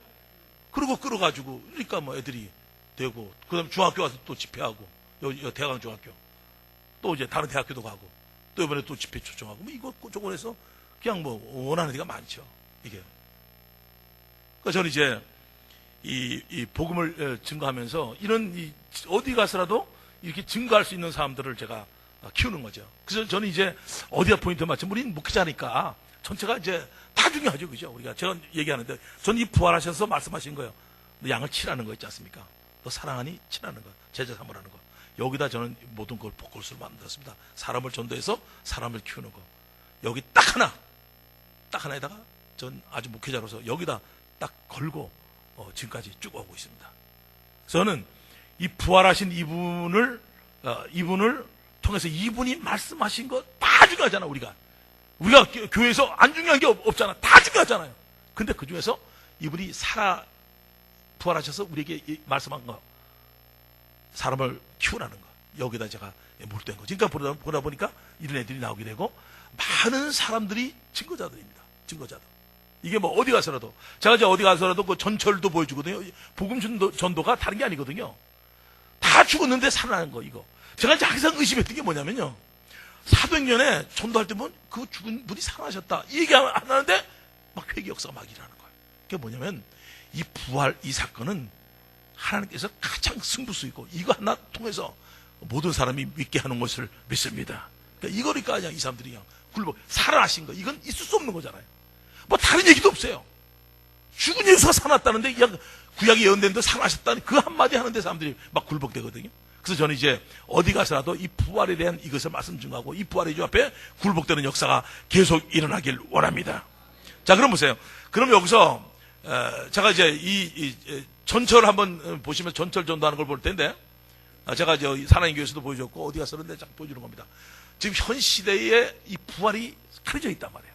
그리고 끌어가지고, 그러니까 뭐 애들이 되고, 그 다음에 중학교 와서 또 집회하고, 여기 대강 중학교. 또 이제 다른 대학교도 가고, 또 이번에 또 집회 초청하고, 뭐 이거 저거 해서 그냥 뭐 원하는 데가 많죠, 이게. 그러니까 저는 이제 이 복음을 증거하면서 이런 어디 가서라도 이렇게 증거할 수 있는 사람들을 제가 키우는 거죠. 그래서 저는 이제 어디다 포인트 맞추면 우리는 목회자니까 전체가 이제 다 중요하죠, 그죠? 우리가 제가 얘기하는데 저는 이 부활하셔서 말씀하신 거예요. 너 양을 치라는 거 있지 않습니까? 너 사랑하니 치라는 거, 제자 삼으라는 거. 여기다 저는 모든 걸 포커스를 만들었습니다. 사람을 전도해서 사람을 키우는 거. 여기 딱 하나에다가 전 아주 목회자로서 여기다 딱 걸고 지금까지 쭉 오고 있습니다. 저는 이 부활하신 이분을 통해서 이분이 말씀하신 거 다 중요하잖아, 우리가 교회에서 안 중요한 게 없잖아. 다 중요하잖아요. 근데 그 중에서 이분이 부활하셔서 우리에게 말씀한 거, 사람을 키우라는 거, 여기다 제가 몰두한 거죠. 그러니까 보다 보니까 이런 애들이 나오게 되고 많은 사람들이 증거자들입니다. 증거자들. 이게 뭐 어디 가서라도, 제가 이제 어디 가서라도 그 전철도 보여주거든요. 복음 전도가 다른 게 아니거든요. 다 죽었는데 살아나는 거, 이거. 제가 이제 항상 의심했던 게 뭐냐면요. 사도행전에 전도할 때 보면 그 죽은 분이 살아나셨다. 이 얘기 안 하는데 막 회개 역사가 막 일어나는 거예요. 그게 뭐냐면 이 부활, 이 사건은 하나님께서 가장 승부수이고 이거 하나 통해서 모든 사람이 믿게 하는 것을 믿습니다. 그러니까 이거니까 그냥 이 사람들이 그냥 살아나신 거. 이건 있을 수 없는 거잖아요. 뭐 다른 얘기도 없어요. 죽은 예수가 살아났다는데 구약이 예언된데 살아나셨다는 그 한마디 하는데 사람들이 막 굴복되거든요. 그래서 저는 이제 어디 가서라도 이 부활에 대한 이것을 말씀 증거하고 이 부활의 주 앞에 굴복되는 역사가 계속 일어나길 원합니다. 자, 그럼 보세요. 그럼 여기서 제가 이제 이 전철 한번 보시면 전철 전도하는 걸 볼 텐데, 제가 이제 사랑의 교회에서도 보여줬고 어디 가서 그런데 쫙 보여주는 겁니다. 지금 현 시대에 이 부활이 가려져 있단 말이에요.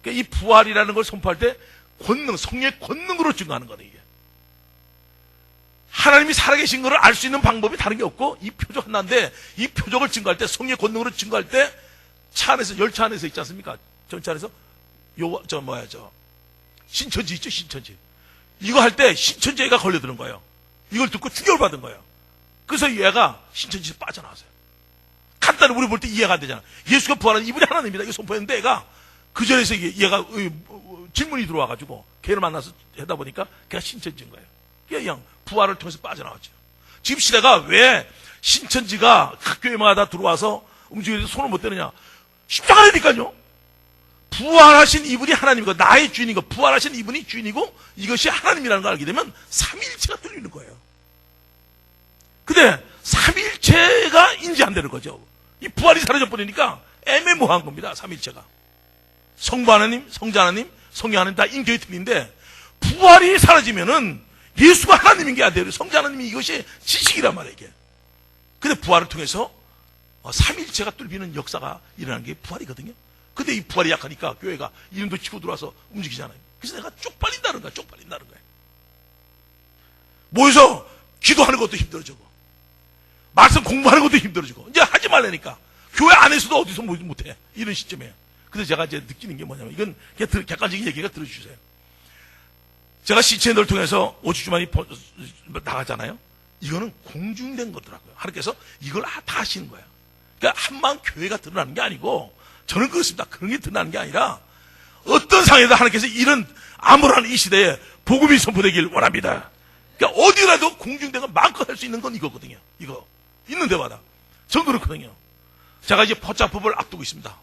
그러니까 이 부활이라는 걸 선포할 때 성령의 권능으로 증거하는 거다, 이게. 하나님이 살아계신 것을 알 수 있는 방법이 다른 게 없고, 이 표적 하나인데, 이 표적을 증거할 때, 성령의 권능으로 증거할 때, 차 안에서, 열차 안에서 있지 않습니까? 전차 안에서, 신천지 있죠, 신천지. 이거 할 때, 신천지가 걸려드는 거예요. 이걸 듣고 충격을 받은 거예요. 그래서 얘가 신천지에서 빠져나왔어요. 간단히 우리 볼 때 이해가 안 되잖아. 예수가 부활한 이분이 하나님입니다. 이거 선포했는데, 얘가, 그 전에서 얘가 질문이 들어와가지고, 걔를 만나서 하다 보니까, 걔가 신천지인 거예요. 그냥 부활을 통해서 빠져나왔죠. 지금 시대가 왜 신천지가 각 교회마다 들어와서 움직이면서 손을 못 대느냐? 십자가라니까요. 부활하신 이분이 하나님이고 나의 주인이고 부활하신 이분이 주인이고 이것이 하나님이라는 걸 알게 되면 삼위일체가 뚫리는 거예요. 근데 삼위일체가 인지 안 되는 거죠. 이 부활이 사라져 버리니까 애매모호한 겁니다. 삼위일체가. 성부 하나님, 성자 하나님, 성령 하나님 다 인격이 틀린데 부활이 사라지면은 예수가 하나님인 게 안 돼요. 성자 하나님이 이것이 지식이란 말이에요, 이게. 근데 부활을 통해서 삼위일체가 뚫리는 역사가 일어나는 게 부활이거든요. 근데 이 부활이 약하니까 교회가 이름도 치고 들어와서 움직이잖아요. 그래서 내가 쪽팔린다는 거야, 쪽팔린다는 거야. 모여서 기도하는 것도 힘들어지고, 말씀 공부하는 것도 힘들어지고, 이제 하지 말라니까. 교회 안에서도 어디서 못해. 이런 시점에. 근데 제가 이제 느끼는 게 뭐냐면, 이건 객관적인 얘기가 들어주세요. 제가 CCN을 통해서 5주만이 나가잖아요. 이거는 공중된 거더라고요. 하나님께서 이걸 다 하시는 거예요. 그러니까 한만 교회가 드러나는 게 아니고, 저는 그렇습니다. 그런 게 드러나는 게 아니라, 어떤 상황에도 하나님께서 이런 암울한 이 시대에 복음이 선포되길 원합니다. 그러니까 어디라도 공중대가 마음껏 할 수 있는 건 이거거든요. 이거. 있는 데마다. 전 그렇거든요. 제가 이제 포차법을 앞두고 있습니다.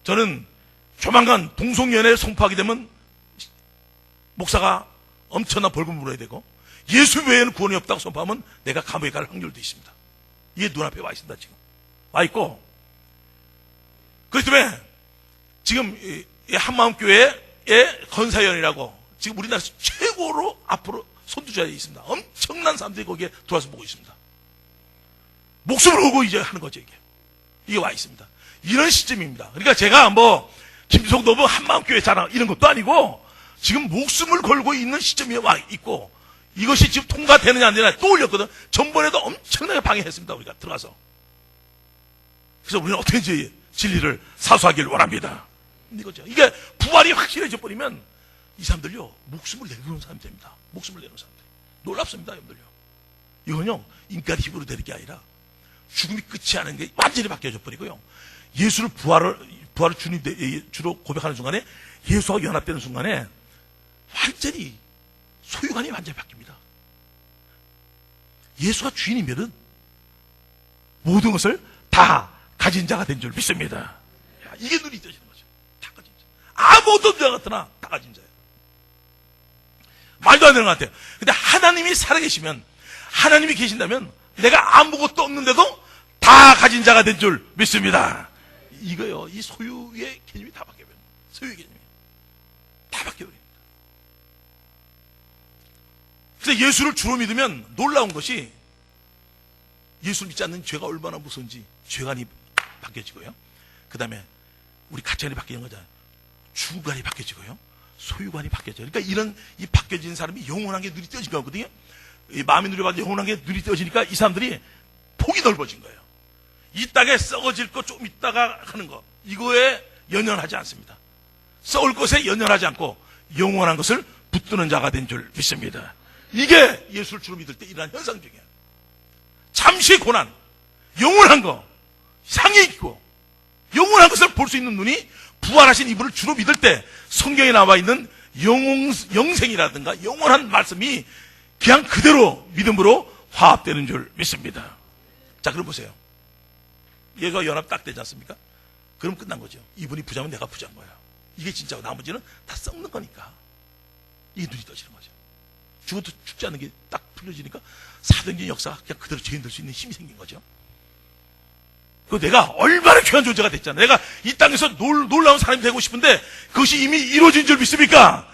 저는 조만간 동성연애 선포하게 되면 목사가 엄청난 벌금 물어야 되고 예수 외에는 구원이 없다고 선포하면 내가 감옥에 갈 확률도 있습니다. 이게 눈앞에 와 있습니다. 지금 와 있고, 그렇기 때문에 지금 이 한마음교회의 건사연이라고 지금 우리나라에서 최고로 앞으로 선두자리에 있습니다. 엄청난 사람들이 거기에 들어와서 보고 있습니다. 목숨을 걸고 이제 하는 거죠. 이게 와 있습니다. 이런 시점입니다. 그러니까 제가 뭐 김성도 뭐 한마음교회 자랑 이런 것도 아니고 지금 목숨을 걸고 있는 시점에 와 있고, 이것이 지금 통과되느냐 안 되느냐 또 올렸거든. 전번에도 엄청나게 방해했습니다. 우리가 들어가서. 그래서 우리는 어떻게든지 진리를 사수하길 원합니다. 이거죠. 이게 부활이 확실해져 버리면 이 사람들요 목숨을 내놓는 사람이 됩니다. 목숨을 내놓는 사람들. 놀랍습니다, 여러분들요. 이건요 인간의 힘으로 되는 게 아니라 죽음이 끝이 아닌 게 완전히 바뀌어져 버리고요. 예수를 부활을 주님 주로 고백하는 순간에, 예수와 연합되는 순간에 완전히 소유관이 완전히 바뀝니다. 예수가 주인이면은 모든 것을 다 가진 자가 된 줄 믿습니다. 이게 눈이 떠지는 거죠. 다 가진 자. 아무것도 없는 자 같으나 다 가진 자예요. 말도 안 되는 것 같아요. 근데 하나님이 살아계시면, 하나님이 계신다면 내가 아무것도 없는데도 다 가진 자가 된 줄 믿습니다. 이거요, 이 소유의 개념이 다 바뀌어요. 소유의 개념이 다 바뀌어요. 그래서 예수를 주로 믿으면 놀라운 것이, 예수를 믿지 않는 죄가 얼마나 무서운지 죄관이 바뀌어지고요. 그 다음에 우리 가치관이 바뀌는 거잖아요. 주관이 바뀌어지고요. 소유관이 바뀌어져요. 그러니까 이런 이 바뀌어진 사람이 영원한 게 눈이 떼어진 거거든요. 이 마음이 누려가지고 영원한 게 눈이 떼어지니까 이 사람들이 폭이 넓어진 거예요. 이 땅에 썩어질 거 조금 있다가 하는 거, 이거에 연연하지 않습니다. 썩을 것에 연연하지 않고 영원한 것을 붙드는 자가 된 줄 믿습니다. 이게 예수를 주로 믿을 때 일어나는 현상 중이에요. 잠시의 고난, 영원한 거, 상해 있고 영원한 것을 볼 수 있는 눈이 부활하신 이분을 주로 믿을 때 성경에 나와 있는 영생이라든가 영원한 말씀이 그냥 그대로 믿음으로 화합되는 줄 믿습니다. 자, 그럼 보세요. 얘가 연합 딱 되지 않습니까? 그럼 끝난 거죠. 이분이 부자면 내가 부자인 거야. 이게 진짜고 나머지는 다 썩는 거니까. 이게 눈이 떠지는 거죠. 죽어도 죽지 않는 게 딱 풀려지니까 사도행전 역사가 그냥 그대로 죄인 될 수 있는 힘이 생긴 거죠. 그 내가 얼마나 귀한 존재가 됐잖아. 내가 이 땅에서 놀라운 사람이 되고 싶은데 그것이 이미 이루어진 줄 믿습니까?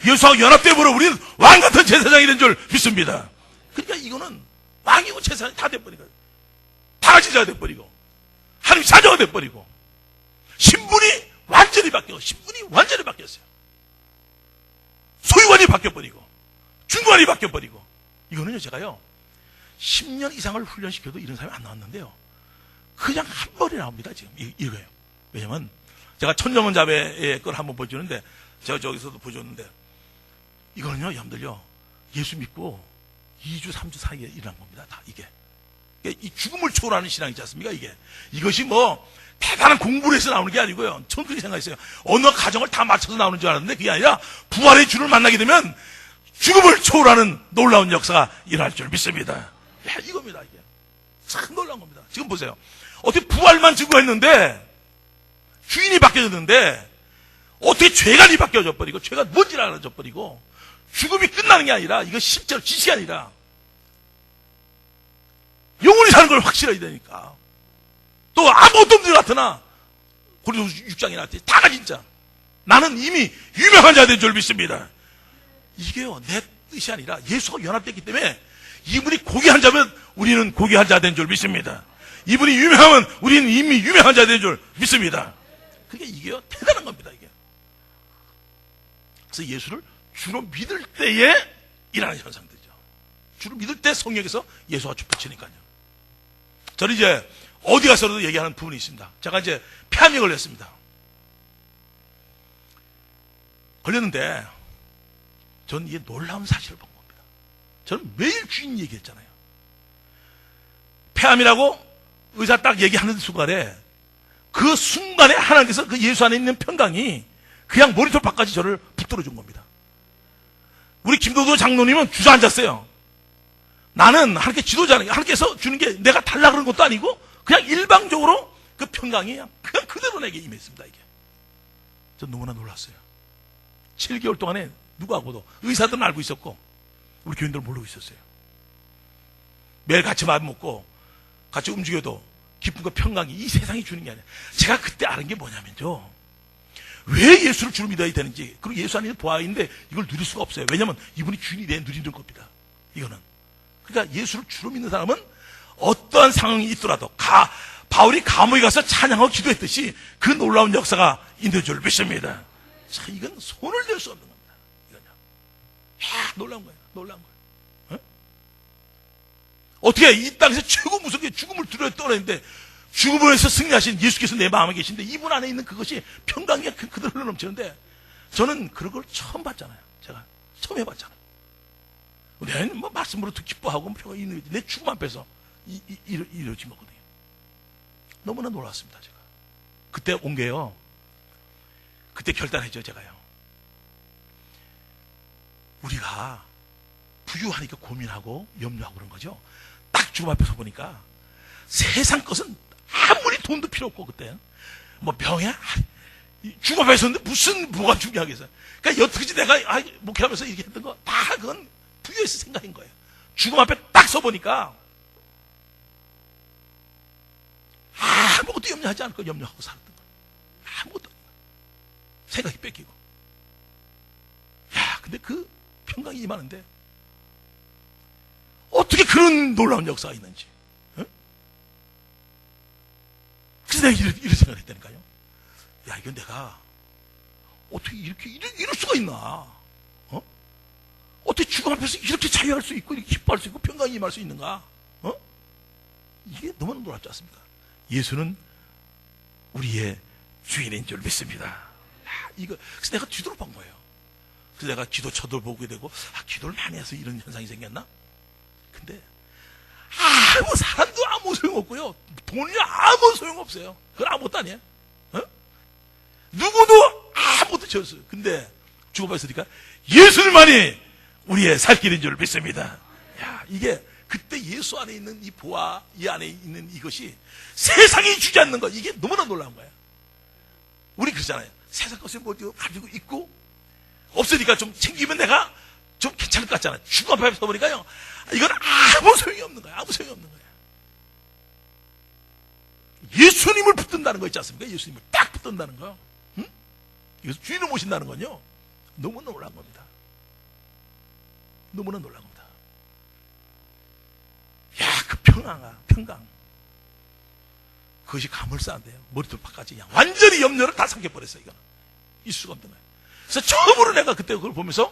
예수와 연합되므로 우리는 왕 같은 제사장이 된 줄 믿습니다. 그러니까 이거는 왕이고 제사장이 다 돼버린 거예요. 다 같이 자가 돼버리고 하나님 사자가 돼버리고 신분이 완전히 바뀌고, 신분이 완전히 바뀌었어요. 소유관이 바뀌어버리고 중관이 바뀌어버리고. 이거는요 제가요 10년 이상을 훈련시켜도 이런 사람이 안 나왔는데요, 그냥 한 번에 나옵니다. 지금 이거예요. 왜냐면 제가 천정원 자매의 걸 한번 보여주는데, 제가 저기서도 보여줬는데, 이거는요 여러분들요 예수 믿고 2주 3주 사이에 일어난 겁니다. 다 이게 이 죽음을 초월하는 신앙 있지 않습니까? 이것이 뭐 대단한 공부를 해서 나오는 게 아니고요, 전 그렇게 생각했어요. 어느 가정을 다 맞춰서 나오는 줄 알았는데 그게 아니라 부활의 주를 만나게 되면 죽음을 초월하는 놀라운 역사가 일어날 줄 믿습니다. 야, 이겁니다. 이게 참 놀라운 겁니다. 지금 보세요. 어떻게 부활만 증거했는데, 주인이 바뀌어졌는데 어떻게 죄관이 바뀌어져 버리고, 죄가 뭔지를 알아져 버리고, 죽음이 끝나는 게 아니라, 이거 실제로 지식이 아니라 영원히 사는 걸 확실해야 되니까. 또 아무것도 없는 것 같으나 고린도서 6장에 나왔듯이 다 가진 자, 나는 이미 유명한 자 된 줄 믿습니다. 이게요 내 뜻이 아니라 예수가 연합됐기 때문에, 이분이 고귀한 자면 우리는 고귀한 자 된 줄 믿습니다. 이분이 유명하면 우리는 이미 유명한 자 된 줄 믿습니다. 그게 이게요 대단한 겁니다. 이게. 그래서 예수를 주로 믿을 때에 일어나는 현상들이죠. 주로 믿을 때 성령에서 예수가 붙이니까요. 저는 이제 어디 가서도 얘기하는 부분이 있습니다. 제가 이제 폐암에 걸렸습니다. 걸렸는데 저는 이게 놀라운 사실을 본 겁니다. 저는 매일 주인 얘기했잖아요. 폐암이라고 의사 딱 얘기하는 순간에, 그 순간에 하나님께서 그 예수 안에 있는 평강이 그냥 머리털 밖까지 저를 붙들어 준 겁니다. 우리 김도도 장로님은 주저앉았어요. 나는 하나님께 지도자는 하나님께서 주는 게 내가 달라 그런 것도 아니고 그냥 일방적으로 그 평강이 그냥 그대로 내게 임했습니다. 이게 전 너무나 놀랐어요. 7개월 동안에 누구하고도 의사들은 알고 있었고 우리 교인들은 모르고 있었어요. 매일 같이 밥 먹고 같이 움직여도 기쁨과 평강이 이 세상이 주는 게 아니라 제가 그때 아는 게 뭐냐면요, 왜 예수를 주로 믿어야 되는지, 그리고 예수 안에 보아인데 이걸 누릴 수가 없어요. 왜냐하면 이분이 주인이 돼 누리는 겁니다. 이거는 그러니까 예수를 주로 믿는 사람은 어떠한 상황이 있더라도 바울이 감옥에 가서 찬양하고 기도했듯이 그 놀라운 역사가 있는 줄 믿습니다. 자, 이건 손을 댈 수 없는 겁니다. 이건요. 야, 놀라운 거예요. 놀라운 거예요. 어? 어떻게 이 땅에서 최고 무섭게 죽음을 두려워 떠나는데 죽음에서 승리하신 예수께서 내 마음에 계신데 이분 안에 있는 그것이 평강이 그대로 흘러넘치는데 저는 그런 걸 처음 봤잖아요. 제가 처음 해봤잖아요. 내가 뭐 말씀으로도 기뻐하고 평강이 있는 거지. 내 죽음 앞에서 이루어진 거거든요. 너무나 놀랐습니다. 제가 그때 온 게요, 그때 결단했죠. 제가요, 우리가 부유하니까 고민하고 염려하고 그런 거죠. 딱 죽음 앞에서 보니까 세상 것은 아무리 돈도 필요 없고, 그때 뭐 병이야 죽음 앞에 섰는데 무슨 뭐가 중요하겠어요. 그러니까 여태까지 내가 목회하면서 이렇게 했던 거 다 그건 부유해서 생각인 거예요. 죽음 앞에 딱 서보니까 아무것도 염려하지 않고 염려하고 살았던 거예요. 아무것도 생각이 뺏기고. 야, 근데 그 평강이 임하는데 어떻게 그런 놀라운 역사가 있는지. 어? 그래서 내가 이런 생각을 했다니까요. 야, 이건 내가 어떻게 이럴 수가 있나? 어? 어떻게 죽음 앞에서 이렇게 자유할 수 있고 이렇게 기뻐할 수 있고 평강이 임할 수 있는가? 어? 이게 너무나 놀랍지 않습니까? 예수는 우리의 주인인 줄 믿습니다. 야, 이거 그래서 내가 뒤돌아 본 거예요. 그래서 내가 기도 쳐다보게 되고, 기도를 많이 해서 이런 현상이 생겼나? 근데 사람도 아무 소용없고요, 돈이 아무 소용없어요. 그건 아무것도 아니에요. 어? 누구도 아무것도 지었어요. 근데 죽어봤으니까 예수님만이 우리의 살 길인 줄 믿습니다. 야, 이게 그때 예수 안에 있는 이 보아, 이 안에 있는 이것이 세상이 주지 않는 것, 이게 너무나 놀라운 거예요. 우리 그러잖아요. 세상 것을 뭐 가지고 있고 없으니까 좀 챙기면 내가 좀 괜찮을 것 같잖아요. 죽음 앞에 서 보니까요, 이건 아무 소용이 없는 거예요. 아무 소용이 없는 거예요. 예수님을 붙든다는 거 있지 않습니까? 예수님을 딱 붙든다는 거. 응? 이것을 주인을 모신다는 건요, 너무나 놀란 겁니다. 너무나 놀란 겁니다. 야, 그 평강. 그것이 감을싸한데요. 머리도 바까지 그냥 완전히 염려를 다 삼켜버렸어요. 이거는 있을 수가 없는 거예요. 그래서 처음으로 내가 그때 그걸 보면서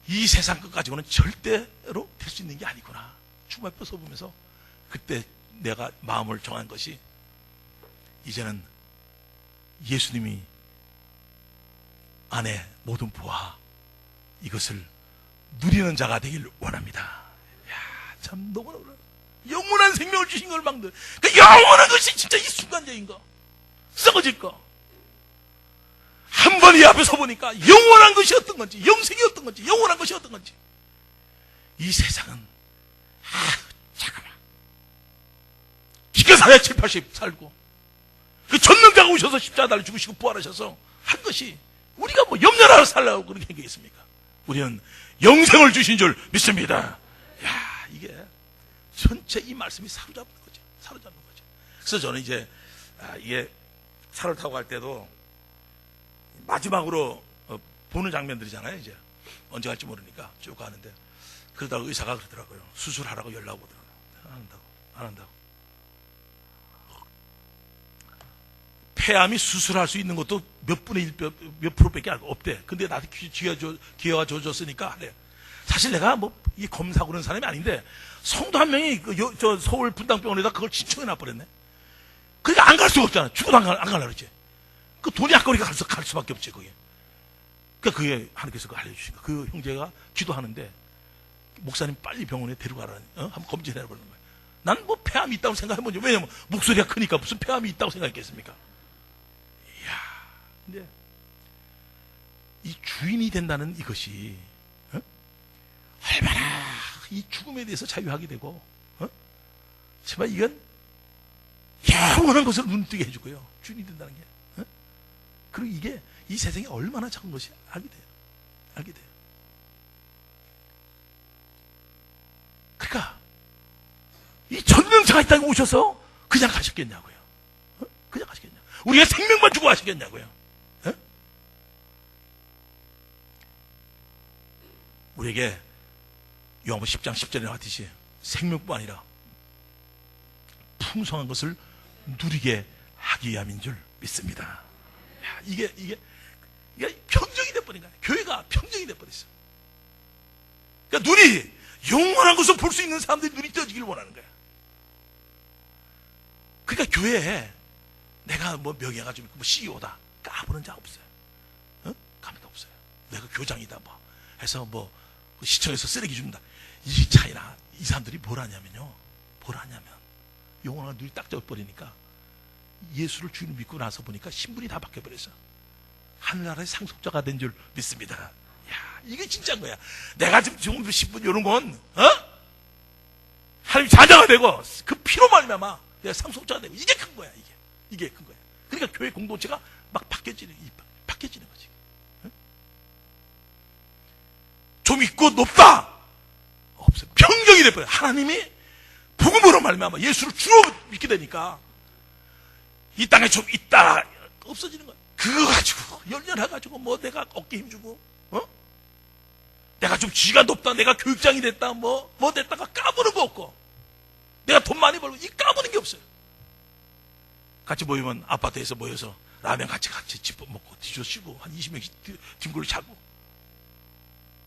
이 세상 것 가지고는 절대로 될 수 있는 게 아니구나. 죽음 앞에 서 보면서 그때 내가 마음을 정한 것이, 이제는 예수님이 안에 모든 부와 이것을 누리는 자가 되길 원합니다. 야, 참 너무나 영원한 생명을 주신 걸 막는, 그 영원한 것이 진짜 이 순간적인 거, 썩어질 거. 한 번 이 앞에 서 보니까 영원한 것이 어떤 건지, 영생이 어떤 건지, 영원한 것이 어떤 건지. 이 세상은 잠깐만 기껏 살아야 7, 80 살고, 그 전능자가 오셔서 십자가를 죽으시고 부활하셔서 한 것이 우리가 뭐 염려하러 살라고 그렇게 한 게 있습니까? 우리는 영생을 주신 줄 믿습니다. 야, 이게 전체 이 말씀이 사로잡는 거죠. 사로잡는 거죠. 그래서 저는 이제 이게 차를 타고 갈 때도 마지막으로 보는 장면들이잖아요. 이제 언제 갈지 모르니까 쭉 가는데, 그러다가 의사가 그러더라고요. 수술하라고 연락 오더라고요. 안 한다고. 폐암이 수술할 수 있는 것도 몇 프로밖에 없대. 근데 나한테 기회가 주어졌으니까 하래. 사실 내가 뭐 이 검사 그런 사람이 아닌데, 성도 한 명이 저 서울 분당병원에다 그걸 신청해 놔버렸네. 그러니까 안 갈 수가 없잖아. 죽어도 안 가려고 그러지. 그 돈이 아까우니까 갈 수밖에 없지, 그게. 그러니까 그게 하나님께서 알려주신 거. 그 형제가 기도하는데, 목사님 빨리 병원에 데려가라니, 한번 검진해라 그러는 거예요. 난 뭐 폐암이 있다고 생각해보지. 왜냐면 목소리가 크니까 무슨 폐암이 있다고 생각했겠습니까? 이야, 근데 이 주인이 된다는 이것이, 이 죽음에 대해서 자유하게 되고, 정말 이건 영원한 것으로 눈뜨게 해주고요. 주인이 된다는 게. 그리고 이게 이 세상이 얼마나 작은 것이 알게 돼요. 알게 돼요. 그러니까 이 전능자가 이 땅에 오셔서 그냥 가셨겠냐고요. 그냥 가시겠냐. 우리가 생명만 주고 하시겠냐고요. 우리에게 요한복음 10장 10절에 나왔듯이 생명뿐 아니라 풍성한 것을 누리게 하기 위함인 줄 믿습니다. 야, 이게 평정이 돼버린 거야. 교회가 평정이 돼버렸어. 그러니까 눈이 영원한 것을 볼 수 있는 사람들이 눈이 떠지길 원하는 거야. 그러니까 교회에 내가 뭐 명예가 좀 있고 뭐 CEO다 까부는 자 없어요. 까부는 없어요. 내가 교장이다 뭐 해서 뭐 시청에서 쓰레기 준다. 이 차이나 이 사람들이 뭘 하냐면요. 뭘 하냐면 영원한 눈이 딱 떠버리니까 예수를 주인을 믿고 나서 보니까 신분이 다 바뀌어버렸어. 하늘나라의 상속자가 된 줄 믿습니다. 야, 이게 진짜인 거야. 내가 지금 신분 이런 건 하나님 자녀가 되고 그 피로 말미암아 내가 상속자가 되고 이게 큰 거야. 이게 큰 거야. 그러니까 교회 공동체가 막 바뀌어지는 거지. 좀 있고 높다 없어요. 평정이 돼버려. 하나님이 복음으로 말미암아 예수를 주로 믿게 되니까 이 땅에 좀 있다 없어지는 거야. 그거 가지고 열렬해가지고 뭐 내가 어깨 힘주고 내가 좀 지가 높다 내가 교육장이 됐다 뭐 됐다가 까부는 거 없고 내가 돈 많이 벌고 이 까부는 게 없어요. 같이 모이면 아파트에서 모여서 라면 같이 집 먹고 뒤져 쉬고 한 20명씩 뒹굴 자고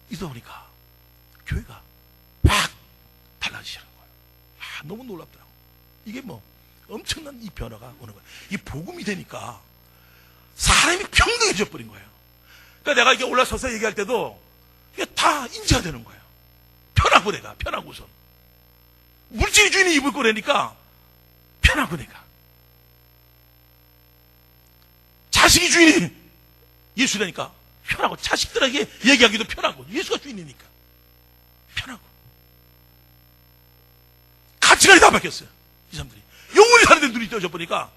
이러다 보니까 교회가 막 달라지시는 거예요. 너무 놀랍더라고. 이게 뭐 엄청난 이 변화가 오는 거예요. 이 복음이 되니까 사람이 평등해져 버린 거예요. 그러니까 내가 이게 올라서서 얘기할 때도 이게 다 인지가 되는 거예요. 편하고 내가 편하고선 물질 주인이 입을 거라니까 편하고 내가 자식이 주인이 예수라니까 편하고 자식들에게 얘기하기도 편하고 예수가 주인이니까 편하고 가치관이 다 바뀌었어요. 이 사람들이 영원히 사는 데 눈이 떠져 보니까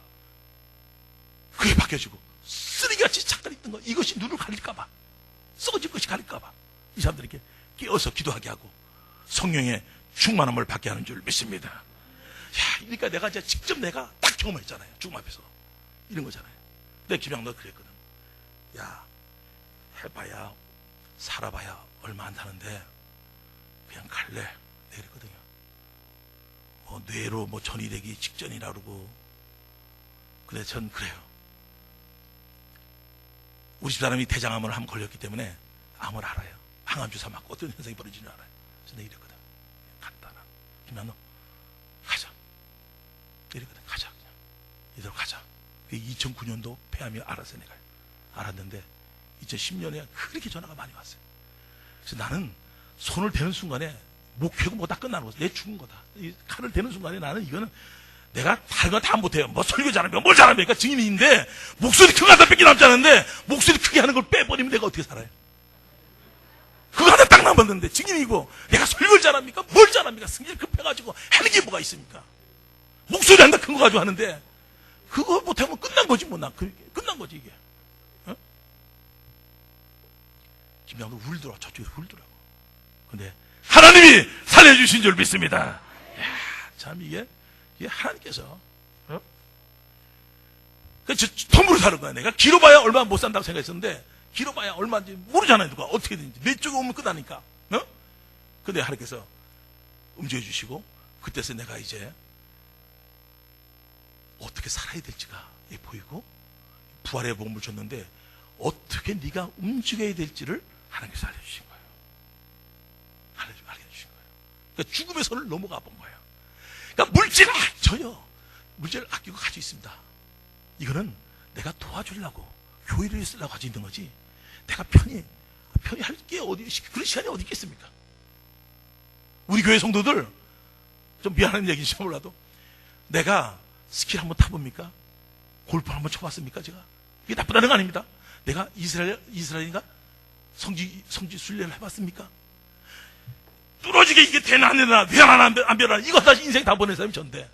그게 바뀌어지고 쓰레기같이 잠깐 있던 거 이것이 눈을 가릴까봐 썩어질 것이 가릴까봐 이 사람들에게 깨어서 기도하게 하고 성령의 충만함을 받게 하는 줄 믿습니다. 야, 그러니까 내가 이제 직접 내가 딱 경험했잖아요. 죽음 앞에서 이런 거잖아요. 근데 김양 너 그랬거든. 야, 해봐야 살아봐야 얼마 안 사는데 그냥 갈래. 내가 그랬거든요. 뭐 뇌로 뭐 전이 되기 직전이라 그러고 근데 전 그래요. 우리 집사람이 대장암을 한번 걸렸기 때문에 암을 알아요. 항암 주사 맞고 어떤 현상이 벌어지는 알아요. 그래서 내가 이랬거든. 갔다 나. 김양 너 가자. 이랬거든. 가자. 그냥 이대로 가자. 2009년도 폐암이 알았어요. 내가 알았는데 2010년에 그렇게 전화가 많이 왔어요. 그래서 나는 손을 대는 순간에 목회고 뭐 다 끝나는 거죠. 내 죽은 거다. 이 칼을 대는 순간에 나는 이거는 내가 다른 거 다 못해요. 뭐 설교 잘하면 뭘 잘합니까? 증인인데 목소리 크게 하다 뺏기 남지 않은데 목소리 크게 하는 걸 빼버리면 내가 어떻게 살아요? 그거 하나 딱 남았는데 증인이고 내가 설교를 잘합니까? 뭘 잘합니까? 승질 급해가지고 하는 게 뭐가 있습니까? 목소리 한다 큰 거 가지고 하는데 그거 못하면 끝난 거지 뭐. 난 끝난 거지 이게. 김양도 울더라. 저쪽에서 울더라고. 근데 하나님이 살려주신 줄 믿습니다. 이야, 참 이게 하나님께서 덤으로 사는 거야. 내가 길어봐야 얼마 못 산다고 생각했었는데 길어봐야 얼마인지 모르잖아요. 누가 어떻게 되는지. 몇 쪽에 오면 끝나니까. 근데 하나님께서 움직여 주시고 그때서 내가 이제 어떻게 살아야 될지가 보이고 부활의 복음을 줬는데 어떻게 네가 움직여야 될지를 하나님께서 알려주신 거예요. 알려주신 거예요. 그러니까 죽음의 선을 넘어가 본 거예요. 그러니까 물질을 아끼고 가지고 있습니다. 이거는 내가 도와주려고 교회를 쓰려고 가지고 있는 거지 내가 편히 할 게 그런 시간이 어디 있겠습니까? 우리 교회 성도들 좀 미안한 얘기인지 몰라도 내가 스킬 한번 타봅니까? 골프 한번 쳐봤습니까? 제가 이게 나쁘다는 거 아닙니다. 내가 이스라엘인가 성지 순례를 해봤습니까? 뚫어지게 이게 되나 안 되나, 변하나 안 변하나, 이거 다 인생 다 보낸 사람이 전데.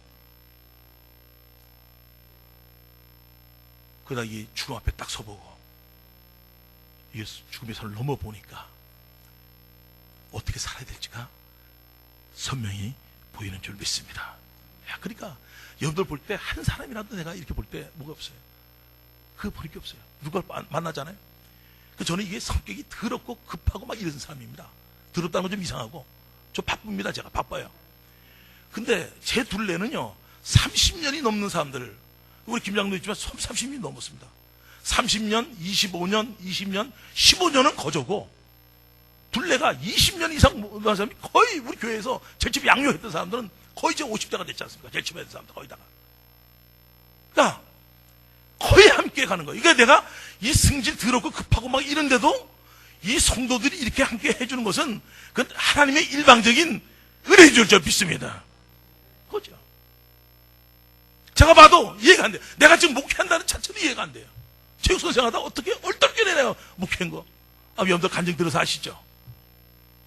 그러다 이 죽음 앞에 딱 서보고, 이게 죽음의 선을 넘어보니까, 어떻게 살아야 될지가 선명히 보이는 줄 믿습니다. 야, 그러니까, 여러분들 볼 때 한 사람이라도 내가 이렇게 볼 때 뭐가 없어요. 그거 버릴 게 없어요. 누가 만나잖아요. 저는 이게 성격이 더럽고 급하고 막 이런 사람입니다. 더럽다는 건 좀 이상하고, 저 바쁩니다. 제가 바빠요. 근데 제 둘레는요, 30년이 넘는 사람들, 우리 김장도 있지만 30년이 넘었습니다. 30년, 25년, 20년, 15년은 거저고, 둘레가 20년 이상 한 사람이 거의 우리 교회에서 제일 처음 양육했던 사람들은 거의 지금 50대가 됐지 않습니까? 제일 처음 했던 사람들 거의 다가. 그러니까 거의 함께 가는 거예요. 그러니까 내가 이 승질 더럽고 급하고 막 이런데도 이 성도들이 이렇게 함께 해주는 것은 그건 하나님의 일방적인 은혜인 줄 믿습니다. 그죠? 제가 봐도 이해가 안 돼요. 내가 지금 목회한다는 자체도 이해가 안 돼요. 체육선생 하다 어떻게 얼떨결에 내가 목회한 거. 여러분들 간증 들어서 아시죠?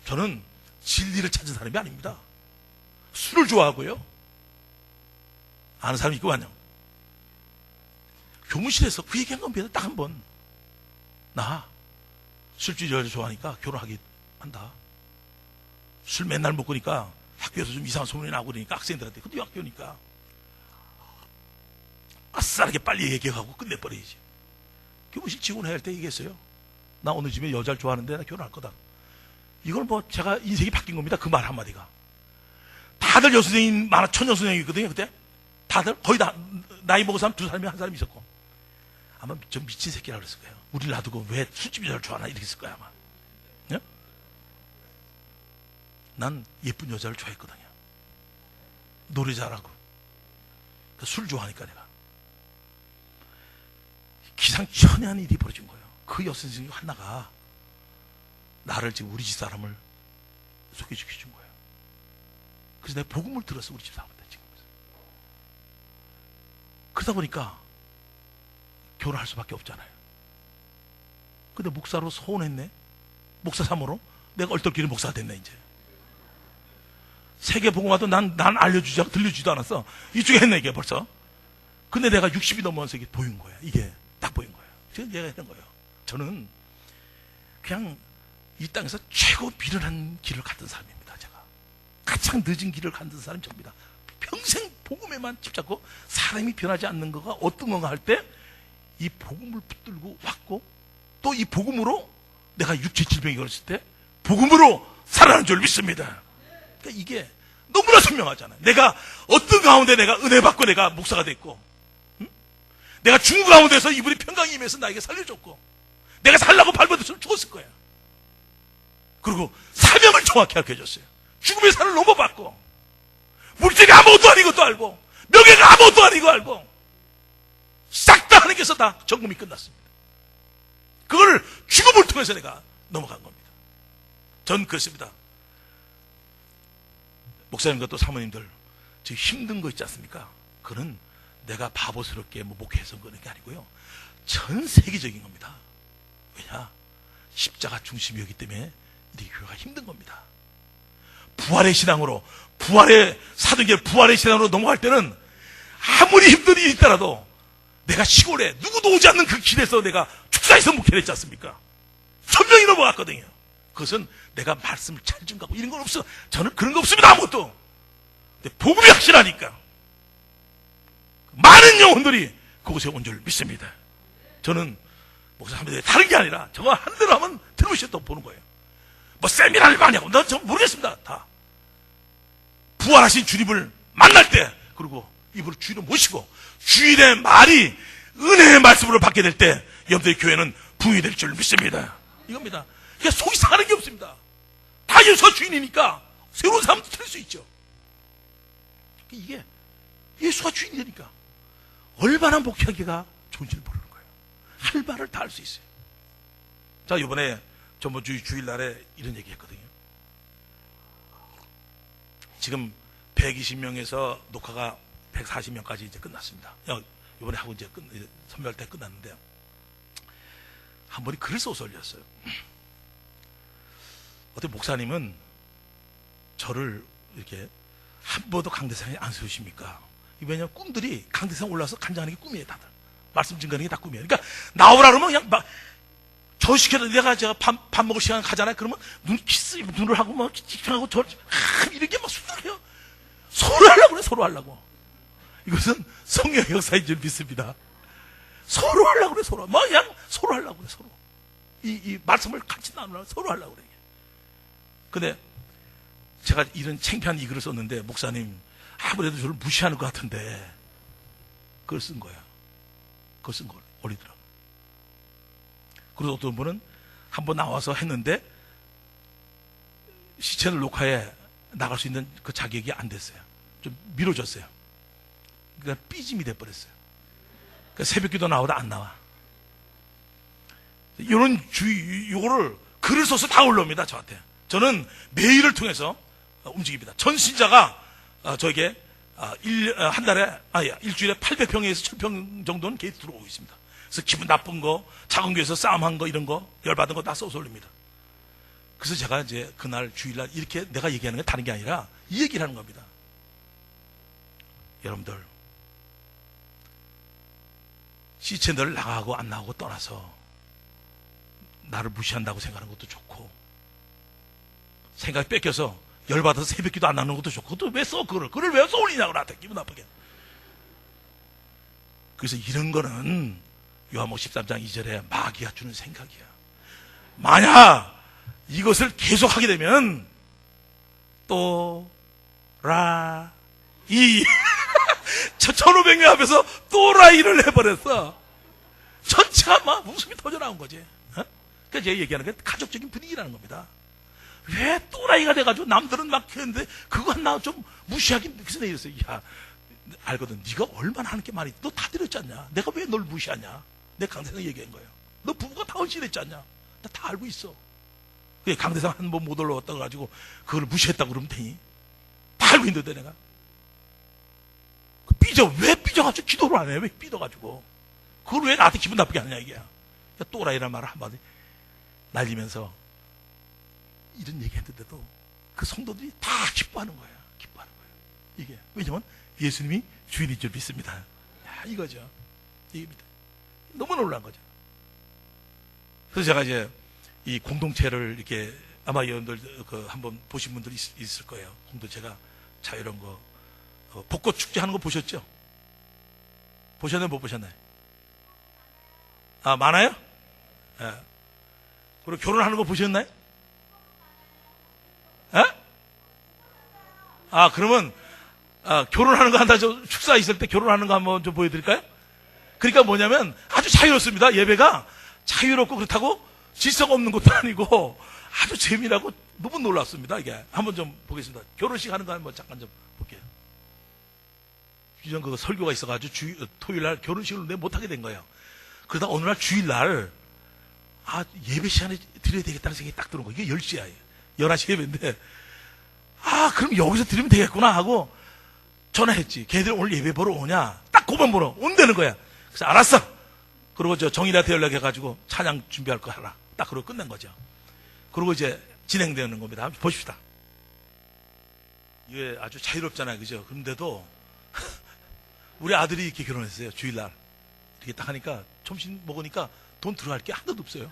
저는 진리를 찾은 사람이 아닙니다. 술을 좋아하고요. 아는 사람이 있고 아니요. 교무실에서 그 얘기한 겁니다. 딱 한 번. 나 술주의를 좋아하니까 결혼하게 한다. 술 맨날 먹으니까 학교에서 좀 이상한 소문이 나고 그러니까 학생들한테, 근데 학교니까 아싸하게 빨리 얘기하고 끝내버려야지. 교무실 직원해야 할 때 얘기했어요. 나 오늘 집에 여자를 좋아하는데 나 결혼할 거다. 이걸 뭐 제가 인생이 바뀐 겁니다. 그 말 한마디가. 다들 여선생님 많아, 천여선생님이거든요. 그때 다들 거의 다 나이 먹은 사람 두 사람이 한 사람이 있었고, 아마 좀 미친 새끼라고 그랬을 거예요. 우리를 놔두고 왜 술집 여자를 좋아하나 이렇게 했을 거야 아마. 네? 난 예쁜 여자를 좋아했거든요. 노래 잘하고. 술 좋아하니까 내가. 기상천외한 일이 벌어진 거예요. 그 여선생님 하나가 나를 지금 우리 집 사람을 소개시켜 준 거예요. 그래서 내가 복음을 들었어, 우리 집 사람한테 지금. 그러다 보니까 결혼할 수밖에 없잖아요. 근데 목사로 소원했네. 목사 사모로 내가 얼떨결에 목사가 됐네. 이제 세계 복음화도 난 알려주지 않고 들려주지도 않았어. 이쪽에 했네 이게 벌써. 근데 내가 60이 넘어서 이게 보인 거야. 이게 딱 보인 거예요. 지금 얘가 했던 거예요. 저는 그냥 이 땅에서 최고 미련한 길을 갔던 사람입니다. 제가 가장 늦은 길을 갔던 사람이 접니다. 평생 복음에만 집잡고 사람이 변하지 않는 거가 어떤 건가 할 때 이 복음을 붙들고 왔고, 또 이 복음으로 내가 육체 질병이 걸렸을 때 복음으로 살아나는 줄 믿습니다. 그러니까 이게 너무나 선명하잖아요. 내가 어떤 가운데 내가 은혜 받고 내가 목사가 됐고, 응? 내가 중국 가운데서 이분이 평강이 임해서 나에게 살려줬고, 내가 살라고 발버둥쳤으면 죽었을 거야. 그리고 사명을 정확히 알게 해줬어요. 죽음의 산을 넘어봤고, 물질이 아무것도 아닌 것도 알고, 명예가 아무것도 아닌 거 알고, 싹 다 하나님께서 다 점검이 끝났습니다. 그걸 죽음을 통해서 내가 넘어간 겁니다. 전 그렇습니다. 목사님과 또 사모님들, 지금 힘든 거 있지 않습니까? 그건 내가 바보스럽게 목회해서 그런 게 아니고요. 전 세계적인 겁니다. 왜냐? 십자가 중심이었기 때문에 이 교회가 힘든 겁니다. 부활의 신앙으로, 부활의 사도계 부활의 신앙으로 넘어갈 때는 아무리 힘든 일이 있더라도 내가 시골에 누구도 오지 않는 그 길에서 내가 축사에서 목회를 했지 않습니까? 선명히 넘어갔거든요. 그것은 내가 말씀을 잘 좀 가고 이런 건 없어. 저는 그런 거 없습니다. 아무것도. 근데 복음이 확실하니까 많은 영혼들이 그곳에 온 줄 믿습니다. 저는 목사 선배들이 다른 게 아니라 저거 한 대로 하면 들으시겠다고 보는 거예요. 뭐 세미나를 많이 하고 난 전 모르겠습니다. 다 부활하신 주님을 만날 때, 그리고 이분을 주인으로 모시고 주인의 말이 은혜의 말씀으로 받게 될 때 여러분들의 교회는 부흥이 될 줄 믿습니다. 이겁니다. 그러니까 속이 상하는 게 없습니다. 다 예수가 주인이니까 새로운 사람도 틀릴 수 있죠. 이게 예수가 주인이 되니까 얼마나 목회하기가 좋은지를 모르는 거예요. 할 말을 다 할 수 있어요. 자, 이번에 전번주 주일날에 이런 얘기 했거든요. 지금 120명에서 녹화가 140명까지 이제 끝났습니다. 이번에 하고 이제 선별 때 끝났는데, 한 분이 글을 써서 올렸어요. 어떤 목사님은 저를 이렇게 한 번도 강대상에 안 세우십니까? 왜냐면 꿈들이 강대상 올라서 간장하는 게 꿈이에요, 다들. 말씀 증거하는 게 다 꿈이에요. 그러니까 나오라 그러면 그냥 막 저 시켜도 제가 밥 먹을 시간 가잖아요. 그러면 눈을 하고 막 집중하고 이렇게 막 소리해요. 서로 하려고 그래, 서로 하려고. 이것은 성령의 역사인 줄 믿습니다. 서로 하려고 그래, 서로. 막 그냥 서로 하려고 그래, 서로. 이 말씀을 같이 나누려고 서로 하려고 그래. 근데 제가 이런 창피한 이 글을 썼는데, 목사님, 아무래도 저를 무시하는 것 같은데, 그걸 쓴 거야. 그걸 쓴 걸 올리더라고. 그리고 어떤 분은 한번 나와서 했는데, 시채널 녹화에 나갈 수 있는 그 자격이 안 됐어요. 좀 미뤄졌어요. 그러니까 삐짐이 돼버렸어요. 그러니까 새벽 기도 나오다 안 나와. 이런 요거를 글을 써서 다 올라옵니다, 저한테. 저는 메일을 통해서 움직입니다. 전신자가 저에게 한 달에, 일주일에 800평에서 1000평 정도는 계속 들어오고 있습니다. 그래서 기분 나쁜 거, 작은 교회에서 싸움한 거, 이런 거, 열받은 거 다 써서 올립니다. 그래서 제가 이제 그날 주일날 이렇게 내가 얘기하는 게 다른 게 아니라 이 얘기를 하는 겁니다. 여러분들, C채널 나가고 안 나가고 떠나서 나를 무시한다고 생각하는 것도 좋고, 생각이 뺏겨서 열받아서 새벽기도 안 나오는 것도 좋고, 그것도 왜 써, 그걸 왜 써 올리냐고, 나한테 기분 나쁘게. 그래서 이런 거는 요한복음 13장 2절에 마귀가 주는 생각이야. 만약 이것을 계속 하게 되면 또라이 1500명 앞에서 또라이를 해버렸어. 전체가 막 웃음이 터져나온 거지. 그러니까 제가 얘기하는 게 가족적인 분위기라는 겁니다. 왜 또라이가 돼가지고 남들은 막 했는데 그거 하나 좀 무시하긴. 그래서 내가 이랬어요. 야, 알거든. 네가 얼마나 하는 게 많이, 너 다 들었지 않냐? 내가 왜 널 무시하냐? 내 강대상 얘기한 거예요. 너 부부가 다 헌신했지 않냐? 나 다 알고 있어. 그게 강대상 한 번 못 올라왔다고 가지고 그걸 무시했다고 그러면 되니? 다 알고 있는데 내가. 왜 삐져가지고 기도를 안 해? 왜 삐져가지고? 그걸 왜 나한테 기분 나쁘게 하냐, 이게. 또라이라는 말을 한마디 날리면서 이런 얘기 했는데도 그 성도들이 다 기뻐하는 거야. 기뻐하는 거야. 이게. 왜냐면 예수님이 주인인 줄 믿습니다. 야, 이거죠. 이겁니다. 너무 놀란 거죠. 그래서 제가 이제 이 공동체를 이렇게 아마 여러분들 한번 보신 분들이 있을 거예요. 공동체가 자유로운 거, 벚꽃 축제 하는 거 보셨죠? 보셨나요? 못 보셨나요? 많아요? 예. 그리고 결혼하는 거 보셨나요? 예? 그러면 결혼하는 거 한다. 저 축사 있을 때 결혼하는 거 한번 좀 보여드릴까요? 그러니까 뭐냐면 아주 자유롭습니다. 예배가 자유롭고 그렇다고 질서가 없는 것도 아니고 아주 재미나고 너무 놀랐습니다. 이게 한번 좀 보겠습니다. 결혼식 하는 거 한번 잠깐 좀 볼게요. 주전 그거 설교가 있어가지고 토요일날 결혼식을 내 못하게 된 거예요. 그러다 어느 날 주일날 예배 시간에 드려야 되겠다는 생각이 딱 드는 거예요. 이게 10시야. 11시 예배인데 그럼 여기서 드리면 되겠구나 하고 전화했지. 걔들 오늘 예배 보러 오냐? 딱 그만 보러 온다는 거야. 그래서 알았어. 그리고 저 정인한테 연락해가지고 찬양 준비할 거 하라. 딱 그러고 끝낸 거죠. 그리고 이제 진행되는 겁니다. 한번 보십시다. 이게 아주 자유롭잖아요. 그죠? 그런데도 우리 아들이 이렇게 결혼했어요. 주일날. 이렇게 딱 하니까 점심 먹으니까 돈 들어갈 게 하나도 없어요.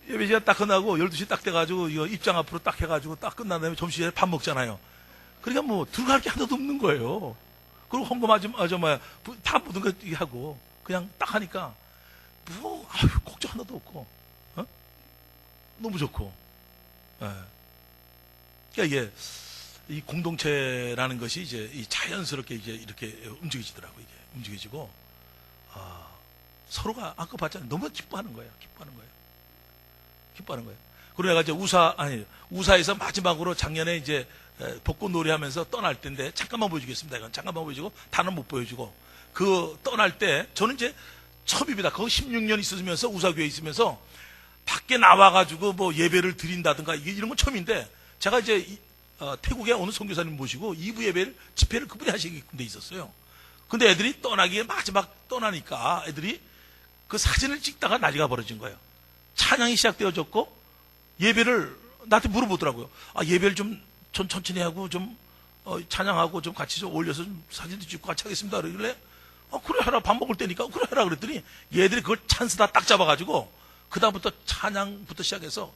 예배 시간 딱 끝나고 12시 딱 돼가지고 이거 입장 앞으로 딱 해가지고 딱 끝난 다음에 점심시간에 밥 먹잖아요. 그러니까 뭐 들어갈 게 하나도 없는 거예요. 그리고 헌금하지 다 모든 거 하고 그냥 딱 하니까 걱정 하나도 없고 너무 좋고. 그러니까 이게 이 공동체라는 것이 이제 이 자연스럽게 이제 이렇게 움직여지더라고. 이게 움직여지고 서로가 아까 봤잖아요. 너무 기뻐하는 거예요. 기뻐하는 거예요. 그리고 내가 이제 우사에서 마지막으로 작년에 이제 벚꽃놀이 하면서 떠날 때인데 잠깐만 보여주겠습니다. 이건 잠깐만 보여주고 다는 못 보여주고 그 떠날 때 저는 이제 처음입니다. 거기 16년 있으면서 우사교회에 있으면서 밖에 나와가지고 뭐 예배를 드린다든가 이런 건 처음인데 제가 이제 태국에 어느 선교사님 모시고 2부 예배를 집회를 그분이 하시게끔 돼 있었어요. 근데 애들이 떠나기에 마지막 떠나니까 애들이 그 사진을 찍다가 난리가 벌어진 거예요. 찬양이 시작되어졌고 예배를 나한테 물어보더라고요. 예배를 좀 천천히 하고 좀 찬양하고 좀 같이 좀 올려서 좀 사진도 찍고 같이 하겠습니다. 그러길래 그래 해라. 밥 먹을 때니까 그래 해라 그랬더니 얘들이 그걸 찬스 다 딱 잡아가지고 그다음부터 찬양부터 시작해서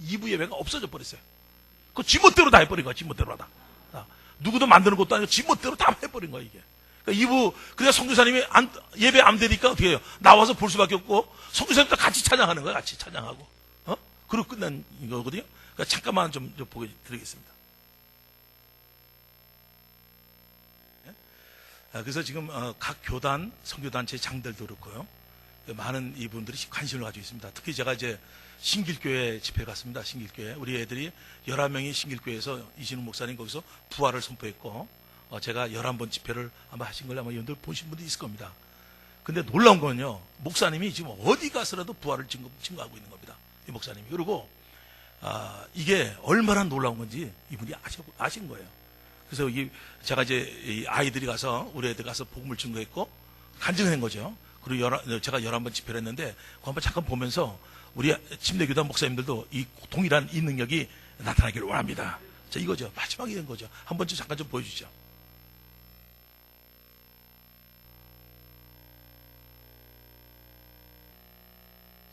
2부 예배가 없어져 버렸어요. 그 지멋대로 다 해버린 거야. 지멋대로 다. 누구도 만드는 것도 아니고 지멋대로 다 해버린 거야 이게. 그러니까 2부 그냥 성교사님이 예배 안 되니까 어떻게 해요? 나와서 볼 수밖에 없고 성교사님도 같이 찬양하는 거야. 같이 찬양하고 그리고 끝난 거거든요. 그러니까 잠깐만 좀 보게 드리겠습니다. 그래서 지금 각 교단, 선교단체 장들도 그렇고요. 많은 이분들이 관심을 가지고 있습니다. 특히 제가 이제 신길교회 집회 갔습니다. 신길교회. 우리 애들이 11명이 신길교회에서 이신우 목사님 거기서 부활을 선포했고, 제가 11번 집회를 아마 하신 걸 아마 여러분들 보신 분도 있을 겁니다. 근데 놀라운 건요, 목사님이 지금 어디 가서라도 부활을 증거하고 있는 겁니다. 이 목사님이. 그리고, 이게 얼마나 놀라운 건지 이분이 아신 거예요. 그래서 제가 이제 이 아이들이 가서 우리 애들 가서 복음을 증거했고 간증한 거죠. 그리고 제가 11번 집회를 했는데 그거 한번 잠깐 보면서 우리 침례교단 목사님들도 이 동일한 이 능력이 나타나기를 원합니다. 자, 이거죠. 마지막에 된 거죠. 한번 잠깐 좀 보여주죠.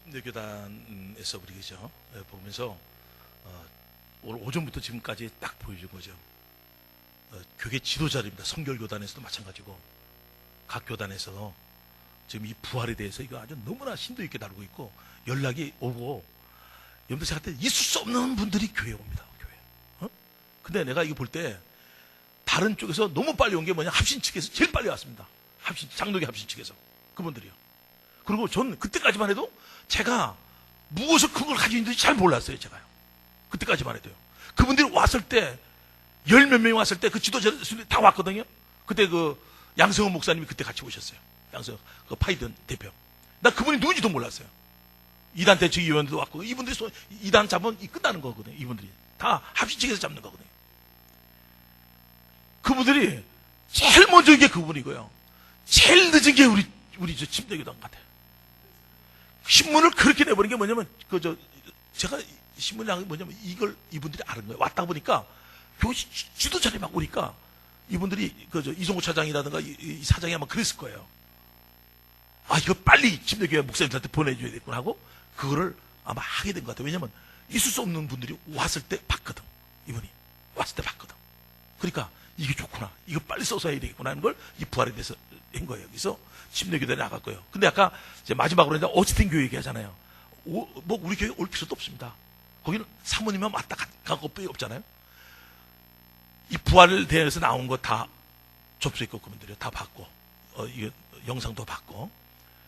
침례교단에서 우리 그죠 보면서 오늘 오전부터 지금까지 딱 보여준 거죠. 교계 지도자입니다. 성결교단에서도 마찬가지고 각 교단에서 지금 이 부활에 대해서 이거 아주 너무나 심도 있게 다루고 있고 연락이 오고 여러분들 생각할 때 있을 수 없는 분들이 교회에 옵니다. 교회. 근데 내가 이거 볼 때 다른 쪽에서 너무 빨리 온 게 뭐냐, 합신 측에서 제일 빨리 왔습니다. 장로교 합신 측에서 그분들이요. 그리고 전 그때까지만 해도 제가 무엇을 그걸 가지고 있는지 잘 몰랐어요. 제가요. 그때까지만 해도요. 그분들이 왔을 때 10몇 명이 왔을 때 그 지도자들이 다 왔거든요. 그때 그 양성훈 목사님이 그때 같이 오셨어요. 양성훈 그 파이든 대표. 나 그분이 누군지도 몰랐어요. 이단 대책위원도 왔고 이분들이 이단 잡으면 끝나는 거거든요. 이분들이 다 합신 측에서 잡는 거거든요. 그분들이 제일 먼저 온 게 그분이고요. 제일 늦은 게 우리 저 침례교단 같아요. 신문을 그렇게 내버린 게 뭐냐면 제가 신문에 나간 게 뭐냐면 이걸 이분들이 아는 거예요. 왔다 보니까 교회 지도자들이 막 오니까 이분들이 이종호 차장이라든가 이 사장이 아마 그랬을 거예요. 이거 빨리 침례교회 목사님들한테 보내줘야 되겠구나 하고 그거를 아마 하게 된 것 같아요. 왜냐면 있을 수 없는 분들이 왔을 때 봤거든. 이분이 왔을 때 봤거든. 그러니까 이게 좋구나, 이거 빨리 써서 해야 되겠구나 하는 걸 이 부활에 대해서 한 거예요. 그래서 침례교단에 나갔고요. 근데 아까 이제 마지막으로 이제 어스틴 교회 얘기하잖아요. 뭐 우리 교회 올 필요도 없습니다. 거기는 사모님만 왔다 가고 빼 없잖아요. 이 부활에 대해서 나온 거 다 접수했고 그분들이 다 받고 이거 영상도 받고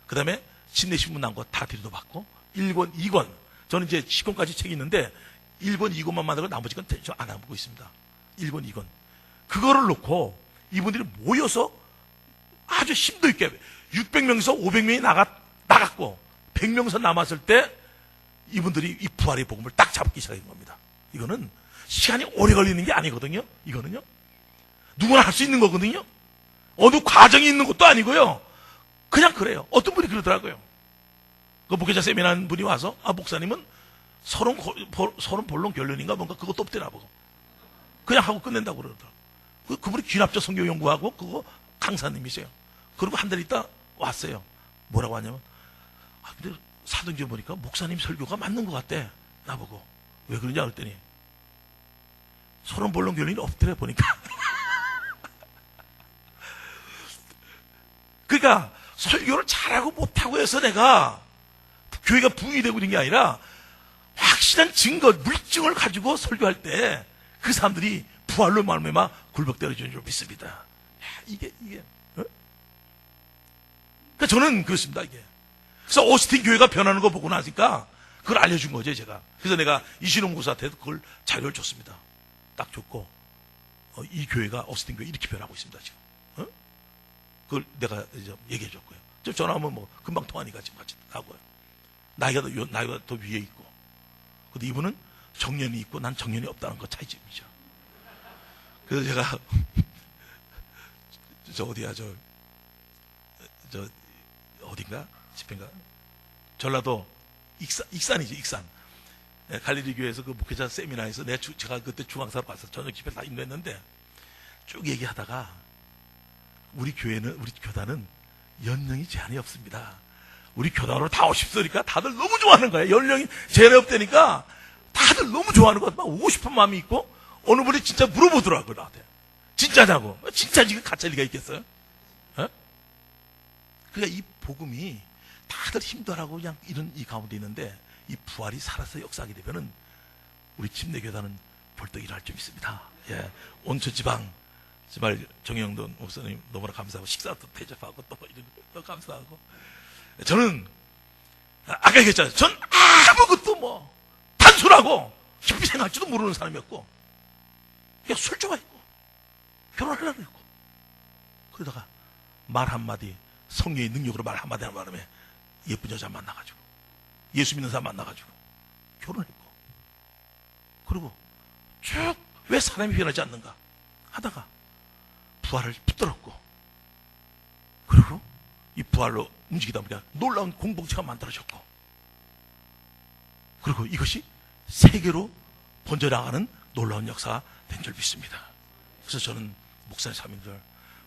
그 다음에 침례신문 나온 거 다 드리도 받고 1권, 2권 저는 이제 10권까지 책이 있는데 1권, 2권만 만들고 나머지 건 안 하고 있습니다. 1권, 2권 그거를 놓고 이분들이 모여서 아주 심도 있게 600명에서 500명이 나갔고 100명에서 남았을 때 이분들이 이 부활의 복음을 딱 잡기 시작한 겁니다. 이거는 시간이 오래 걸리는 게 아니거든요. 이거는요. 누구나 할 수 있는 거거든요. 어느 과정이 있는 것도 아니고요. 그냥 그래요. 어떤 분이 그러더라고요. 그 목회자 세미나 한 분이 와서 목사님은 서론 본론 결론인가 뭔가 그것도 없대나 보고 그냥 하고 끝낸다고 그러더라고요. 그분이 귀납적 성경 연구하고 그거 강사님이세요. 그리고 한 달 있다 왔어요. 뭐라고 하냐면 근데 사도행전 보니까 목사님 설교가 맞는 것 같대. 나보고 왜 그러냐 그랬더니 서론 본론 결론이 없더래 보니까. 그러니까 설교를 잘하고 못하고 해서 내가 교회가 부흥이 되고 있는 게 아니라 확실한 증거, 물증을 가지고 설교할 때 그 사람들이 부활로 말미암아 굴복되어지는 줄 믿습니다. 이게 그러니까 저는 그렇습니다. 이게 그래서 오스틴 교회가 변하는 거 보고 나니까 그걸 알려준 거죠 제가. 그래서 내가 이신홍 고사한테도 그걸 자료를 줬습니다. 딱 줬고 이 교회가 오스틴 교회 이렇게 변하고 있습니다 지금. 그걸 내가 이제 얘기해 줬고요. 좀 전화하면 뭐 금방 통하니까 지금 같이 하고요. 나이가 더 위에 있고. 근데 이분은 정년이 있고 난 정년이 없다는 거 차이점이죠. 그래서 제가 저 어디야 저 어딘가 집회인가 전라도 익산이죠. 익산 갈릴리 교회에서 그 목회자 세미나에서 제가 그때 중앙사로 가서 저녁 집회 다 인도했는데 쭉 얘기하다가 우리 교단은 연령이 제한이 없습니다. 우리 교단으로 다 오십소니까 다들 너무 좋아하는 거예요. 연령이 제한이 없다니까 다들 너무 좋아하는 거야. 막 오고 싶은 마음이 있고 어느 분이 진짜 물어보더라고요. 나한테. 진짜냐고. 진짜 지금 가짜 리가 있겠어요? 어? 그러니까 이 복음이 다들 힘들어하고 그냥 이런 이 가운데 있는데 이 부활이 살아서 역사하게 되면은 우리 침례교단은 벌떡 일어날 좀 있습니다. 예. 온천 지방 정말 정영돈 목사님 너무나 감사하고 식사도 대접하고 또 이런 거 감사하고 저는 아까 얘기했잖아요. 전 아무것도 뭐 단순하고 깊이 생각할지도 모르는 사람이었고 그냥 술 좋아했고 결혼하려고 했고 그러다가 말 한마디 성령의 능력으로 말 한마디 하는 바람에 예쁜 여자 만나가지고 예수 믿는 사람 만나가지고 결혼했고 그리고 쭉 왜 사람이 변하지 않는가 하다가 부활을 붙들었고 그리고 이 부활로 움직이다 보니까 놀라운 공동체가 만들어졌고 그리고 이것이 세계로 번져나가는 놀라운 역사가 된 줄 믿습니다. 그래서 저는 목사님 사명들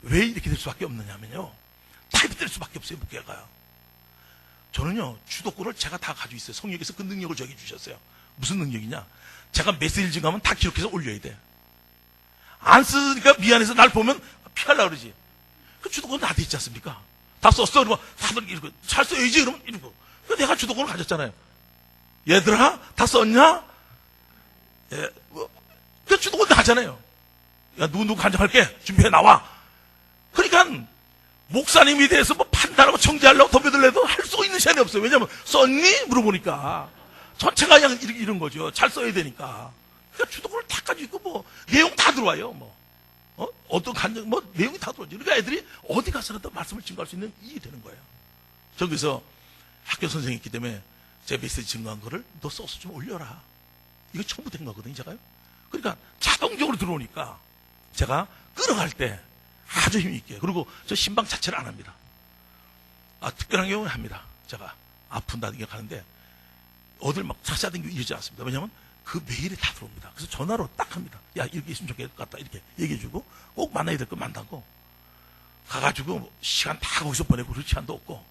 왜 이렇게 될 수밖에 없느냐면요 타입이 될 수밖에 없어요. 목회가요. 저는요 주도권을 제가 다 가지고 있어요. 성령께서 그 능력을 저에게 주셨어요. 무슨 능력이냐? 제가 메시지를 증가하면 다 기록해서 올려야 돼. 안 쓰니까 미안해서 날 보면 피하려고 그러지. 그 주도권은 나한테 있지 않습니까? 다 썼어. 그러면 다들 이러고 잘 써야지. 그러면 이러고. 내가 주도권을 가졌잖아요. 얘들아 다 썼냐? 예, 그 주도권 다 하잖아요. 야 누구 간증할게. 준비해 나와. 그러니까 목사님에 대해서 뭐 판단하고 정지하려고 덤벼들래도 할 수 있는 시간이 없어요. 왜냐면 썼니? 물어보니까 전체가 그냥 이런 거죠. 잘 써야 되니까. 그러니까 주도권을 다 가지고 있고 뭐 내용 다 들어와요. 뭐 어떤 간증 뭐 내용이 다 들어와요. 그러니까 애들이 어디 가서라도 말씀을 증거할 수 있는 일이 되는 거예요. 저기서 학교 선생님이기 때문에 제 메시지 증거한 거를 너 써서 좀 올려라. 이거 처음부터 된 거거든요, 제가요. 그러니까 자동적으로 들어오니까 제가 끌어갈 때 아주 힘이 있게. 그리고 저 신방 자체를 안 합니다. 특별한 경우는 합니다. 제가 아픈다는 게 가는데 어딜 막 차차댕기고 이러지 않습니다. 왜냐하면 그 메일이 다 들어옵니다. 그래서 전화로 딱 합니다. 야 이렇게 있으면 좋겠을 것 같다 이렇게 얘기해주고 꼭 만나야 될 거 만나고 가가지고 시간 다 거기서 보내고 그럴 시간도 없고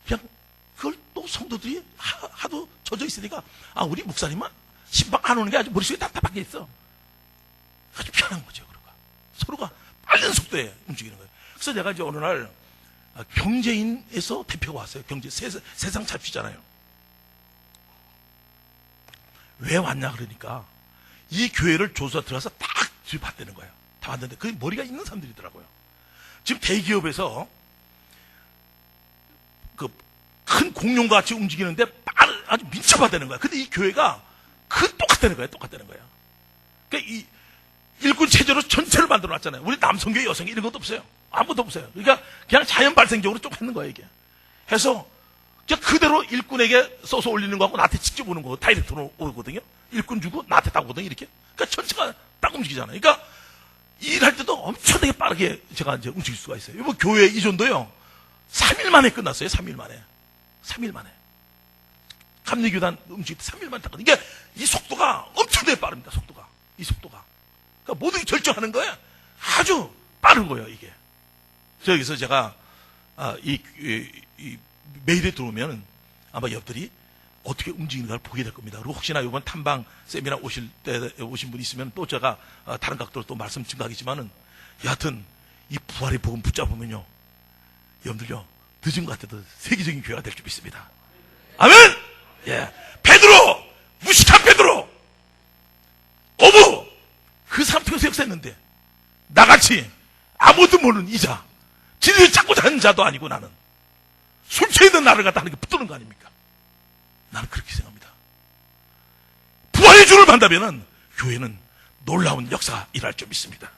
그냥 그걸 또 성도들이 하도 젖어 있으니까 우리 목사님은 신방 안 오는 게 아주 머릿속에 답답하게 있어. 아주 편한 거죠. 그러니까 서로가 빠른 속도에 움직이는 거예요. 그래서 내가 이제 어느 날 경제인에서 대표가 왔어요. 세상 잡히잖아요. 왜 왔냐 그러니까 이 교회를 조사 들어가서 딱 봤다는 거예요. 다 봤는데 그 머리가 있는 사람들이더라고요. 지금 대기업에서 그 큰 공룡과 같이 움직이는데 아주 민첩하다는 거야. 근데 이 교회가 똑같다는 거예요. 똑같다는 거예요. 그러니까 이 일꾼 체제로 전체를 만들어 놨잖아요. 우리 남성교회 여성교 이런 것도 없어요. 아무것도 없어요. 그러니까 그냥 자연 발생적으로 쭉 했는 거예요, 이게. 해서 그냥 그대로 일꾼에게 써서 올리는 거하고 나한테 직접 오는 거 다이렉트로 오거든요. 일꾼 주고 나한테 딱 오거든요, 이렇게. 그러니까 전체가 딱 움직이잖아요. 그러니까 일할 때도 엄청나게 빠르게 제가 이제 움직일 수가 있어요. 이번 교회 이전도요, 3일 만에 끝났어요, 3일 만에. 3일 만에. 감리교단 움직일 때 3일 만에 땄거든요. 그러니까 이 속도가 엄청나게 빠릅니다, 속도가. 이 속도가. 그러니까 모든 게 결정하는 거예요. 아주 빠른 거예요, 이게. 저기서 제가, 이 메일에 들어오면 아마 옆들이 어떻게 움직이는가를 보게 될 겁니다. 그리고 혹시나 이번 탐방 세미나 오신 분 있으면 또 제가 다른 각도로 또 말씀 증가하겠지만은 여하튼 이 부활의 복음 붙잡으면요. 여러분들요. 늦은 것 같아도 세계적인 교회가 될 줄 믿습니다. 아멘! 예. 베드로! 무식한 베드로! 어부! 그 사람 통해서 역사했는데 나같이 아무것도 모르는 이자 진리를 찾고자 하는 자도 아니고 나는 술 취해 있는 나를 갖다 하는 게 붙드는 거 아닙니까? 나는 그렇게 생각합니다. 부활의 주를 만나면은 교회는 놀라운 역사가 일어날 줄 믿습니다.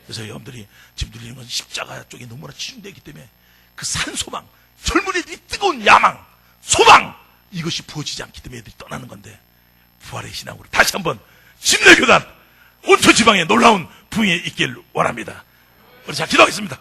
그래서 여러분들이 지금 누리는 건 십자가 쪽에 너무나 치중되어 있기 때문에 그 산소망, 젊은이들이 뜨거운 야망, 소망 이것이 부어지지 않기 때문에 애들이 떠나는 건데 부활의 신앙으로 다시 한번 침례교단 온천 지방에 놀라운 부흥이 있길 원합니다. 우리 자 기도하겠습니다.